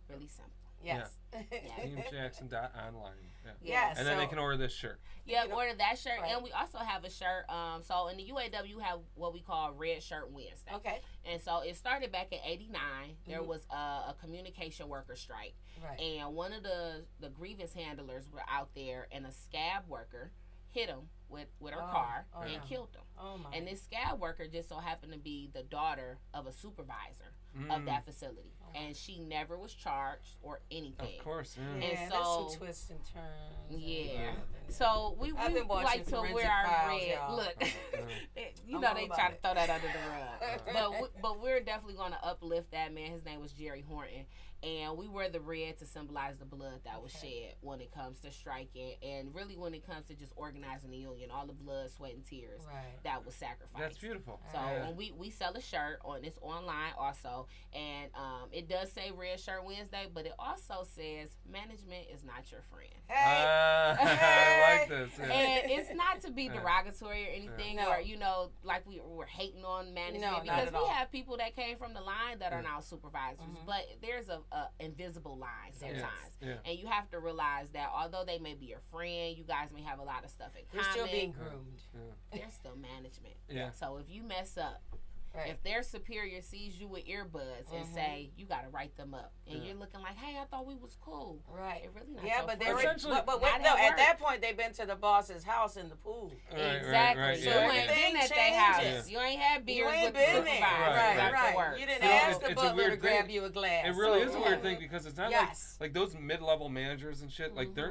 [SPEAKER 4] Really simple.
[SPEAKER 1] yes.
[SPEAKER 2] TeamJackson.online. Yeah.
[SPEAKER 1] Yes.
[SPEAKER 2] And then they
[SPEAKER 1] so-
[SPEAKER 2] can order this shirt.
[SPEAKER 4] Yeah, order that shirt,
[SPEAKER 1] Right.
[SPEAKER 4] and we also have a shirt. So in the UAW, we have what we call Red Shirt Wednesday.
[SPEAKER 1] Okay.
[SPEAKER 4] And so it started back in '89. There
[SPEAKER 1] Mhm.
[SPEAKER 4] was a communication worker strike,
[SPEAKER 1] Right.
[SPEAKER 4] and one of the grievance handlers were out there, and a scab worker hit him with her car and
[SPEAKER 1] yeah.
[SPEAKER 4] killed him.
[SPEAKER 1] Oh my.
[SPEAKER 4] And this scab worker just so happened to be the daughter of a supervisor of that facility, and she never was charged or anything.
[SPEAKER 2] Of course. Yeah.
[SPEAKER 1] yeah,
[SPEAKER 4] and
[SPEAKER 1] there's
[SPEAKER 4] so-
[SPEAKER 1] some twists and turns.
[SPEAKER 4] Yeah. So we
[SPEAKER 1] I've been watching
[SPEAKER 4] like to
[SPEAKER 1] Forensic
[SPEAKER 4] wear our
[SPEAKER 1] Files,
[SPEAKER 4] red.
[SPEAKER 1] y'all.
[SPEAKER 4] Look, you
[SPEAKER 1] I'm
[SPEAKER 4] know
[SPEAKER 1] all
[SPEAKER 4] they
[SPEAKER 1] about
[SPEAKER 4] try to
[SPEAKER 1] it.
[SPEAKER 4] throw that under the rug, but we're definitely going to uplift that man. His name was Jerry Horton, and we wear the red to symbolize the blood that was shed when it comes to striking, and really when it comes to just organizing the union, all the blood, sweat, and tears
[SPEAKER 1] Right.
[SPEAKER 4] that was sacrificed.
[SPEAKER 2] That's beautiful.
[SPEAKER 4] So
[SPEAKER 2] Yeah.
[SPEAKER 4] when we sell a shirt on it's online also, and it does say Red Shirt Wednesday, but it also says management is not your friend.
[SPEAKER 1] Hey.
[SPEAKER 2] I like this. Yeah.
[SPEAKER 4] And it's not to be derogatory or anything,
[SPEAKER 1] No.
[SPEAKER 4] or like we're hating on management,
[SPEAKER 1] No, not
[SPEAKER 4] because
[SPEAKER 1] at
[SPEAKER 4] we
[SPEAKER 1] all.
[SPEAKER 4] have people that came from the line that are now supervisors, but there's a invisible line sometimes,
[SPEAKER 2] Yeah.
[SPEAKER 4] and you have to realize that although they may be your friend, you guys may have a lot of stuff in
[SPEAKER 1] You're
[SPEAKER 4] common.
[SPEAKER 1] still being groomed.
[SPEAKER 4] They're still management.
[SPEAKER 2] Yeah.
[SPEAKER 4] So if you mess up,
[SPEAKER 1] Right.
[SPEAKER 4] if their superior sees you with earbuds and say you got to write them up, and you're looking like, hey, I thought we was cool.
[SPEAKER 1] Right.
[SPEAKER 4] It really not
[SPEAKER 1] Yeah,
[SPEAKER 4] your
[SPEAKER 1] but
[SPEAKER 4] friend.
[SPEAKER 1] they're
[SPEAKER 2] Essentially-
[SPEAKER 1] but
[SPEAKER 4] Not
[SPEAKER 1] no,
[SPEAKER 4] at
[SPEAKER 1] at
[SPEAKER 4] work.
[SPEAKER 1] that point they've been to the boss's house in the pool.
[SPEAKER 4] Exactly.
[SPEAKER 2] right,
[SPEAKER 4] So
[SPEAKER 2] yeah.
[SPEAKER 4] you ain't been at their
[SPEAKER 1] Everything
[SPEAKER 4] house. You ain't had beers
[SPEAKER 1] You ain't
[SPEAKER 4] with the
[SPEAKER 1] been
[SPEAKER 4] supervisor
[SPEAKER 1] there.
[SPEAKER 2] Right,
[SPEAKER 1] Right.
[SPEAKER 4] work.
[SPEAKER 1] You didn't
[SPEAKER 2] So
[SPEAKER 1] ask
[SPEAKER 2] it's-
[SPEAKER 1] the
[SPEAKER 2] it's a
[SPEAKER 1] butler
[SPEAKER 2] weird
[SPEAKER 1] to grab
[SPEAKER 2] thing.
[SPEAKER 1] you a glass.
[SPEAKER 2] It really
[SPEAKER 1] So,
[SPEAKER 2] is a weird thing because it's not
[SPEAKER 1] Yes.
[SPEAKER 2] like those mid-level managers and shit. Like they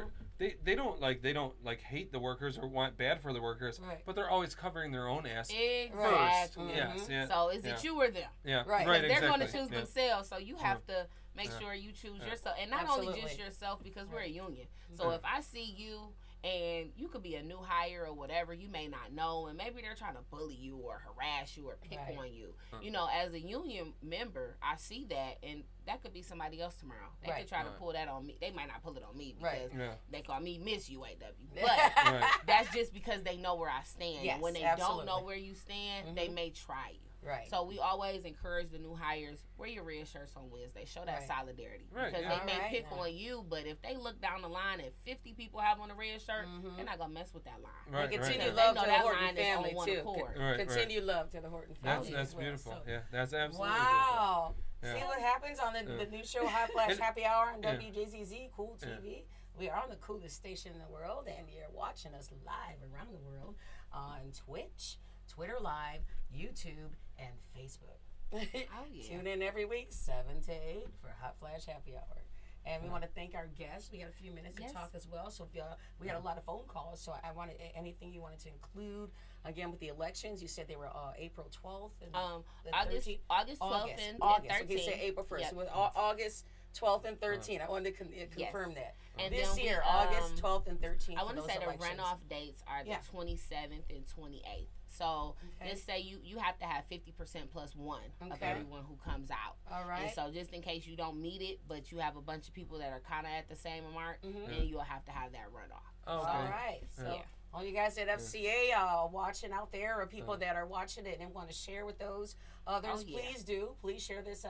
[SPEAKER 2] don't hate the workers or want bad for the workers,
[SPEAKER 1] Right.
[SPEAKER 2] but they're always covering their own ass
[SPEAKER 4] Exactly.
[SPEAKER 2] first. Yes, yeah.
[SPEAKER 4] So is it you or them?
[SPEAKER 2] Yeah,
[SPEAKER 1] Right.
[SPEAKER 2] right.
[SPEAKER 4] They're going to
[SPEAKER 2] exactly.
[SPEAKER 4] choose
[SPEAKER 2] Yeah.
[SPEAKER 4] themselves, so you have to make sure you choose yourself, and not only just
[SPEAKER 1] Absolutely.
[SPEAKER 4] yourself, because we're a union. So if I see you and you could be a new hire or whatever, you may not know, and maybe they're trying to bully you or harass you or pick
[SPEAKER 1] Right.
[SPEAKER 4] on you. You know, as a union member, I see that, and that could be somebody else tomorrow. They
[SPEAKER 1] Right.
[SPEAKER 4] could try to
[SPEAKER 2] Right.
[SPEAKER 4] pull that on me. They might not pull it on me
[SPEAKER 1] Right.
[SPEAKER 4] because
[SPEAKER 2] Yeah.
[SPEAKER 4] they call me Miss UAW, but
[SPEAKER 2] Right.
[SPEAKER 4] that's just because they know where I stand.
[SPEAKER 1] Yes,
[SPEAKER 4] And when they
[SPEAKER 1] absolutely.
[SPEAKER 4] don't know where you stand, they may try you.
[SPEAKER 1] Right.
[SPEAKER 4] So we always encourage the new hires, wear your red shirts on Wednesday. Show that
[SPEAKER 1] Right.
[SPEAKER 4] solidarity.
[SPEAKER 2] Right,
[SPEAKER 4] Because
[SPEAKER 2] yeah.
[SPEAKER 4] they may
[SPEAKER 1] Alright.
[SPEAKER 4] pick on you, but if they look down the line and 50 people have on a red shirt, they're not going to mess with that line.
[SPEAKER 2] Right,
[SPEAKER 1] And continue
[SPEAKER 4] Because
[SPEAKER 1] love
[SPEAKER 4] they
[SPEAKER 1] to
[SPEAKER 4] know
[SPEAKER 1] the
[SPEAKER 4] that
[SPEAKER 1] Horton
[SPEAKER 4] line is
[SPEAKER 1] family
[SPEAKER 4] on one
[SPEAKER 1] too.
[SPEAKER 4] accord.
[SPEAKER 2] Right,
[SPEAKER 1] Continue love to the Horton family.
[SPEAKER 2] That's
[SPEAKER 1] as well.
[SPEAKER 2] beautiful.
[SPEAKER 1] So-
[SPEAKER 2] Yeah, that's absolutely
[SPEAKER 1] Wow.
[SPEAKER 2] Yeah.
[SPEAKER 1] See what happens on the
[SPEAKER 2] Yeah.
[SPEAKER 1] new show Hot Flash
[SPEAKER 2] And-
[SPEAKER 1] Happy Hour on
[SPEAKER 2] Yeah.
[SPEAKER 1] WJZZ Cool TV. We are on the coolest station in the world, and you're watching us live around the world on Twitch, Twitter Live, YouTube, and Facebook.
[SPEAKER 4] Oh, yeah.
[SPEAKER 1] Tune in every week, 7 to 8 for Hot Flash Happy Hour. And we want to thank our guests. We got a few minutes
[SPEAKER 4] Yes.
[SPEAKER 1] to talk as well. So if we had a lot of phone calls. So I wanted anything you wanted to include. Again, with the elections, you said they were April 12th and the
[SPEAKER 4] August
[SPEAKER 1] 13th?
[SPEAKER 4] 12th and
[SPEAKER 1] August.
[SPEAKER 4] 13th.
[SPEAKER 1] Okay, say April 1st.
[SPEAKER 4] Yep.
[SPEAKER 1] So it was August 12th and 13th. I wanted to confirm that.
[SPEAKER 4] And
[SPEAKER 1] this
[SPEAKER 4] then we,
[SPEAKER 1] year, August 12th and 13th.
[SPEAKER 4] I want to
[SPEAKER 1] for
[SPEAKER 4] say
[SPEAKER 1] those
[SPEAKER 4] the
[SPEAKER 1] elections.
[SPEAKER 4] runoff dates are the 27th and 28th. So let's say you have to have 50% plus one of
[SPEAKER 1] Okay.
[SPEAKER 4] everyone who comes out.
[SPEAKER 1] All right.
[SPEAKER 4] And so just in case you don't meet it, but you have a bunch of people that are kind of at the same mark, then you'll have to have that runoff.
[SPEAKER 2] Oh,
[SPEAKER 1] All
[SPEAKER 2] okay.
[SPEAKER 1] right. So
[SPEAKER 4] Yeah.
[SPEAKER 1] all you guys at FCA watching out there, or people that are watching it and want to share with those others,
[SPEAKER 4] Oh, yeah.
[SPEAKER 1] please do. Please share this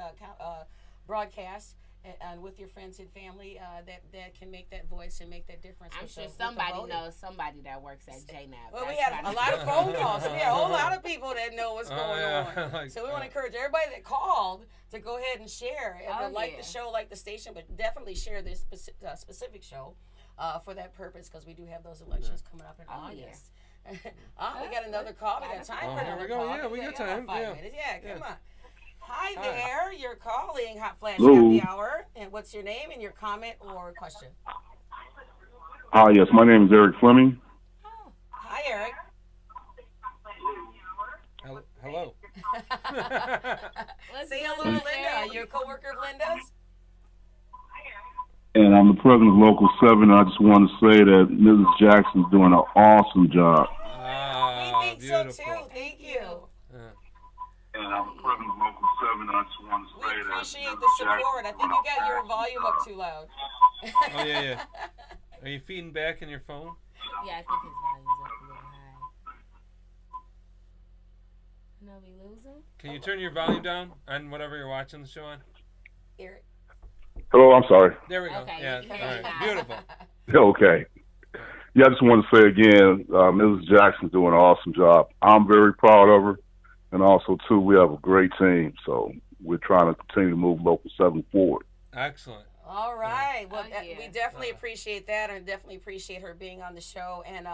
[SPEAKER 1] broadcast and with your friends and family that can make that voice and make that difference.
[SPEAKER 4] I'm
[SPEAKER 1] with
[SPEAKER 4] sure
[SPEAKER 1] the
[SPEAKER 4] somebody
[SPEAKER 1] voting.
[SPEAKER 4] knows somebody that works at JNAB.
[SPEAKER 1] Well, we
[SPEAKER 4] That's
[SPEAKER 1] had
[SPEAKER 4] not-
[SPEAKER 1] a lot of phone calls. So we had a whole lot of people that know what's going
[SPEAKER 2] yeah.
[SPEAKER 1] on.
[SPEAKER 2] Like,
[SPEAKER 1] So we want to encourage everybody that called to go ahead and share. And
[SPEAKER 4] Oh,
[SPEAKER 1] like
[SPEAKER 4] yeah.
[SPEAKER 1] the show, like the station, but definitely share this specific show for that purpose, because we do have those elections coming up in
[SPEAKER 4] Oh, yeah.
[SPEAKER 1] August. We got another call. We got time
[SPEAKER 2] Oh,
[SPEAKER 1] for
[SPEAKER 2] here
[SPEAKER 1] another
[SPEAKER 2] we go.
[SPEAKER 1] call.
[SPEAKER 2] Yeah, we got
[SPEAKER 1] about
[SPEAKER 2] time.
[SPEAKER 1] 5
[SPEAKER 2] Yeah.
[SPEAKER 1] minutes. Yeah, come
[SPEAKER 2] Yeah.
[SPEAKER 1] on. Hi there. You're calling Hot Flash
[SPEAKER 10] Hello.
[SPEAKER 1] Happy Hour. And what's your name and your comment or question?
[SPEAKER 10] Hi, yes, my name is Eric Fleming.
[SPEAKER 1] Hi, Eric.
[SPEAKER 2] Hello.
[SPEAKER 1] Say hello to Linda. You're a coworker of Linda's?
[SPEAKER 10] And I'm the president of Local 7. I just want to say that Mrs. Jackson's doing an awesome job.
[SPEAKER 1] We think
[SPEAKER 2] beautiful.
[SPEAKER 1] so, too. Thank you.
[SPEAKER 10] And I'm the president of Local 7. I just want to
[SPEAKER 1] We
[SPEAKER 10] say that
[SPEAKER 1] appreciate the support. I think you got your volume up too loud.
[SPEAKER 2] Oh, yeah. Are you feeding back in your phone?
[SPEAKER 4] Yeah, I think his volume's up a little high. No, we lose him?
[SPEAKER 2] Can you turn your volume down on whatever you're watching the show on?
[SPEAKER 1] Eric.
[SPEAKER 10] Hello, I'm sorry.
[SPEAKER 2] There we go.
[SPEAKER 4] Okay,
[SPEAKER 2] Yeah.
[SPEAKER 4] you
[SPEAKER 2] All
[SPEAKER 4] hear me
[SPEAKER 2] right.
[SPEAKER 4] now.
[SPEAKER 2] Beautiful.
[SPEAKER 10] Okay. Yeah, I just want to say again, Mrs. Jackson's doing an awesome job. I'm very proud of her. And also, too, we have a great team. So we're trying to continue to move Local 7 forward.
[SPEAKER 2] Excellent.
[SPEAKER 1] All right. Well,
[SPEAKER 4] yeah.
[SPEAKER 1] we definitely appreciate that, and definitely appreciate her being on the show, and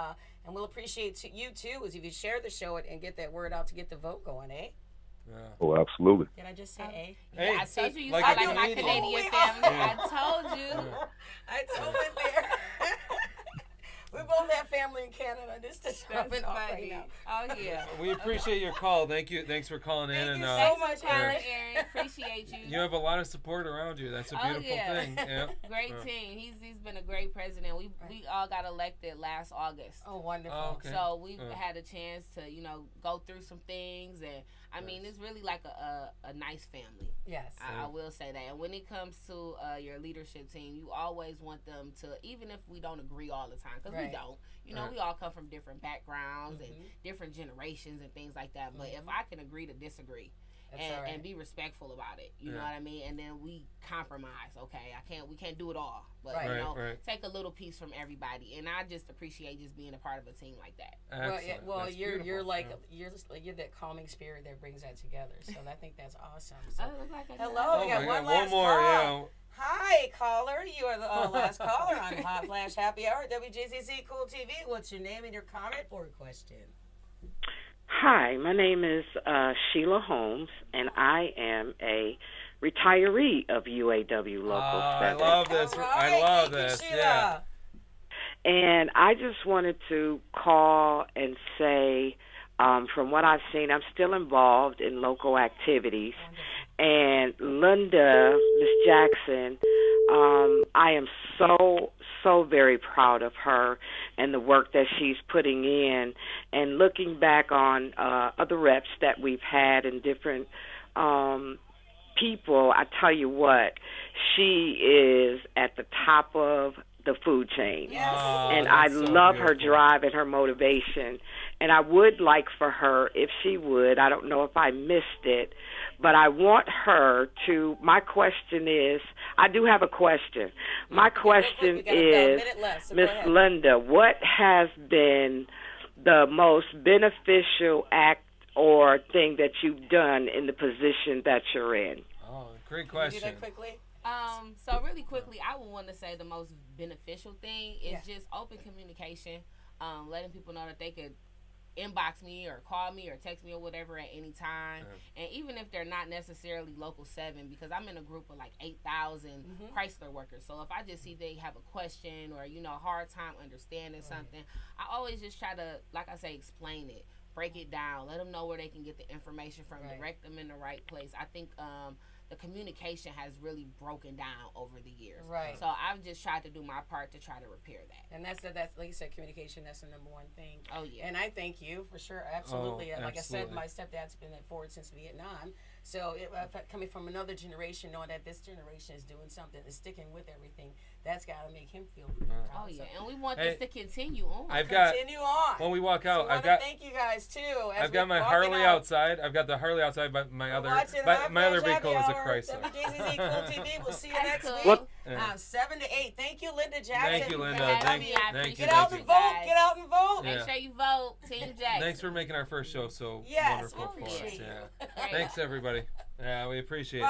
[SPEAKER 1] we'll appreciate you too, as if you share the show and get that word out to get the vote going, eh?
[SPEAKER 2] Yeah.
[SPEAKER 10] Oh, absolutely.
[SPEAKER 1] Did I just say
[SPEAKER 2] Hey,
[SPEAKER 4] I told you
[SPEAKER 2] like
[SPEAKER 4] sound
[SPEAKER 2] a
[SPEAKER 4] like my
[SPEAKER 2] Canadian.
[SPEAKER 4] Canadian
[SPEAKER 1] Oh,
[SPEAKER 4] family.
[SPEAKER 2] yeah.
[SPEAKER 4] I told you.
[SPEAKER 1] I told it there. We both have family in Canada. This is jumping off right now.
[SPEAKER 4] Oh, yeah.
[SPEAKER 2] We appreciate your call. Thank you. Thanks for calling in.
[SPEAKER 1] Thank
[SPEAKER 2] And
[SPEAKER 1] you
[SPEAKER 4] Thanks
[SPEAKER 1] so much,
[SPEAKER 4] for calling,
[SPEAKER 1] Eric.
[SPEAKER 4] Eric. Appreciate you.
[SPEAKER 2] you have a lot of support around you. That's a
[SPEAKER 4] Oh,
[SPEAKER 2] beautiful
[SPEAKER 4] yeah.
[SPEAKER 2] thing. Yeah.
[SPEAKER 4] Great team. He's been a great president. We all got elected last August.
[SPEAKER 1] Oh, wonderful.
[SPEAKER 2] Oh, okay.
[SPEAKER 4] So we've had a chance to, go through some things, and I mean, it's really like a nice family.
[SPEAKER 1] Yes.
[SPEAKER 4] I will say that. And when it comes to your leadership team, you always want them to, even if we don't agree all the time, because we
[SPEAKER 1] Right.
[SPEAKER 4] don't. We all come from different backgrounds and different generations and things like that. But if I can agree to disagree,
[SPEAKER 1] That's all right.
[SPEAKER 4] and be respectful about it, you know what I mean, and then we compromise. Okay, we can't do it all, but
[SPEAKER 1] Right.
[SPEAKER 2] Right.
[SPEAKER 4] take a little piece from everybody, and I just appreciate just being a part of a team like that.
[SPEAKER 2] Excellent.
[SPEAKER 1] Well,
[SPEAKER 2] That's
[SPEAKER 1] you're
[SPEAKER 2] beautiful.
[SPEAKER 1] like
[SPEAKER 2] Yeah.
[SPEAKER 1] you're that calming spirit that brings that together. So I think that's awesome. So,
[SPEAKER 4] I look like a
[SPEAKER 1] hello, we
[SPEAKER 2] Oh
[SPEAKER 1] got
[SPEAKER 2] my
[SPEAKER 1] one
[SPEAKER 2] God,
[SPEAKER 1] last
[SPEAKER 2] more.
[SPEAKER 1] call.
[SPEAKER 2] Yeah.
[SPEAKER 1] Hi, caller. You are the last caller on Hot Flash Happy Hour, WJZZ Cool TV. What's your name and your comment or question?
[SPEAKER 11] Hi, my name is Sheila Holmes, and I am a retiree of UAW Local 7.
[SPEAKER 2] I love this.
[SPEAKER 1] All
[SPEAKER 2] I
[SPEAKER 1] right,
[SPEAKER 2] love
[SPEAKER 1] thank
[SPEAKER 2] this.
[SPEAKER 1] you, Sheila.
[SPEAKER 2] Yeah.
[SPEAKER 11] And I just wanted to call and say, from what I've seen, I'm still involved in local activities. And Linda, Miss Jackson, I am so very proud of her and the work that she's putting in. And looking back on other reps that we've had and different people, I tell you what, she is at the top of the food chain.
[SPEAKER 1] Yes.
[SPEAKER 11] And I
[SPEAKER 2] that's so
[SPEAKER 11] love her
[SPEAKER 2] beautiful.
[SPEAKER 11] drive and her motivation. And I would like for her, if she would, I don't know if I missed it, but I want her to, my question is, I do have a question. My question
[SPEAKER 1] We got about a
[SPEAKER 11] is,
[SPEAKER 1] minute left, so go
[SPEAKER 11] Miss
[SPEAKER 1] ahead.
[SPEAKER 11] Linda, what has been the most beneficial act or thing that you've done in the position that you're in?
[SPEAKER 2] Oh, great
[SPEAKER 1] Can you do
[SPEAKER 2] question.
[SPEAKER 1] that quickly?
[SPEAKER 4] So really quickly, I would want to say the most beneficial thing is just open communication, letting people know that they could inbox me or call me or text me or whatever at any time. And even if they're not necessarily Local 7, because I'm in a group of like 8,000 Chrysler workers. So if I just see they have a question or, hard time understanding something, I always just try to, like I say, explain it, break it down, let them know where they can get the information from, direct them in the right place. I think the communication has really broken down over the years.
[SPEAKER 1] Right.
[SPEAKER 4] So I've just tried to do my part to try to repair that.
[SPEAKER 1] And that's like you said, communication, that's the number one thing.
[SPEAKER 4] Oh, yeah.
[SPEAKER 1] And I thank you for sure. Absolutely.
[SPEAKER 2] Oh,
[SPEAKER 1] Like I said,
[SPEAKER 2] absolutely.
[SPEAKER 1] my stepdad's been forward since Vietnam. So coming from another generation, knowing that this generation is doing something, is sticking with everything, that's got to make him feel proud.
[SPEAKER 4] Oh, yeah. And we want
[SPEAKER 2] Hey,
[SPEAKER 4] this to continue on.
[SPEAKER 1] Continue on.
[SPEAKER 2] When we walk out,
[SPEAKER 1] So
[SPEAKER 2] I've got.
[SPEAKER 1] thank you guys too.
[SPEAKER 2] I've got my Harley outside. I've got the Harley outside, but my other vehicle is a Chrysler.
[SPEAKER 1] WJZZ Cool TV. We'll see you next week.
[SPEAKER 11] What?
[SPEAKER 1] 7 to 8. Thank you, Linda Jackson.
[SPEAKER 2] Thank you, Linda.
[SPEAKER 1] for
[SPEAKER 2] Thank
[SPEAKER 1] having
[SPEAKER 2] you.
[SPEAKER 1] me.
[SPEAKER 2] Thank you.
[SPEAKER 1] Get out
[SPEAKER 2] Thank
[SPEAKER 1] and
[SPEAKER 2] you.
[SPEAKER 1] vote. Get out and vote.
[SPEAKER 2] Yeah.
[SPEAKER 4] Make sure you vote. Team Jackson.
[SPEAKER 2] Thanks for making our first show so
[SPEAKER 1] Yes,
[SPEAKER 2] wonderful
[SPEAKER 1] we
[SPEAKER 2] for us.
[SPEAKER 1] appreciate
[SPEAKER 2] Yeah.
[SPEAKER 1] you.
[SPEAKER 2] Thanks, everybody. Yeah, we appreciate it.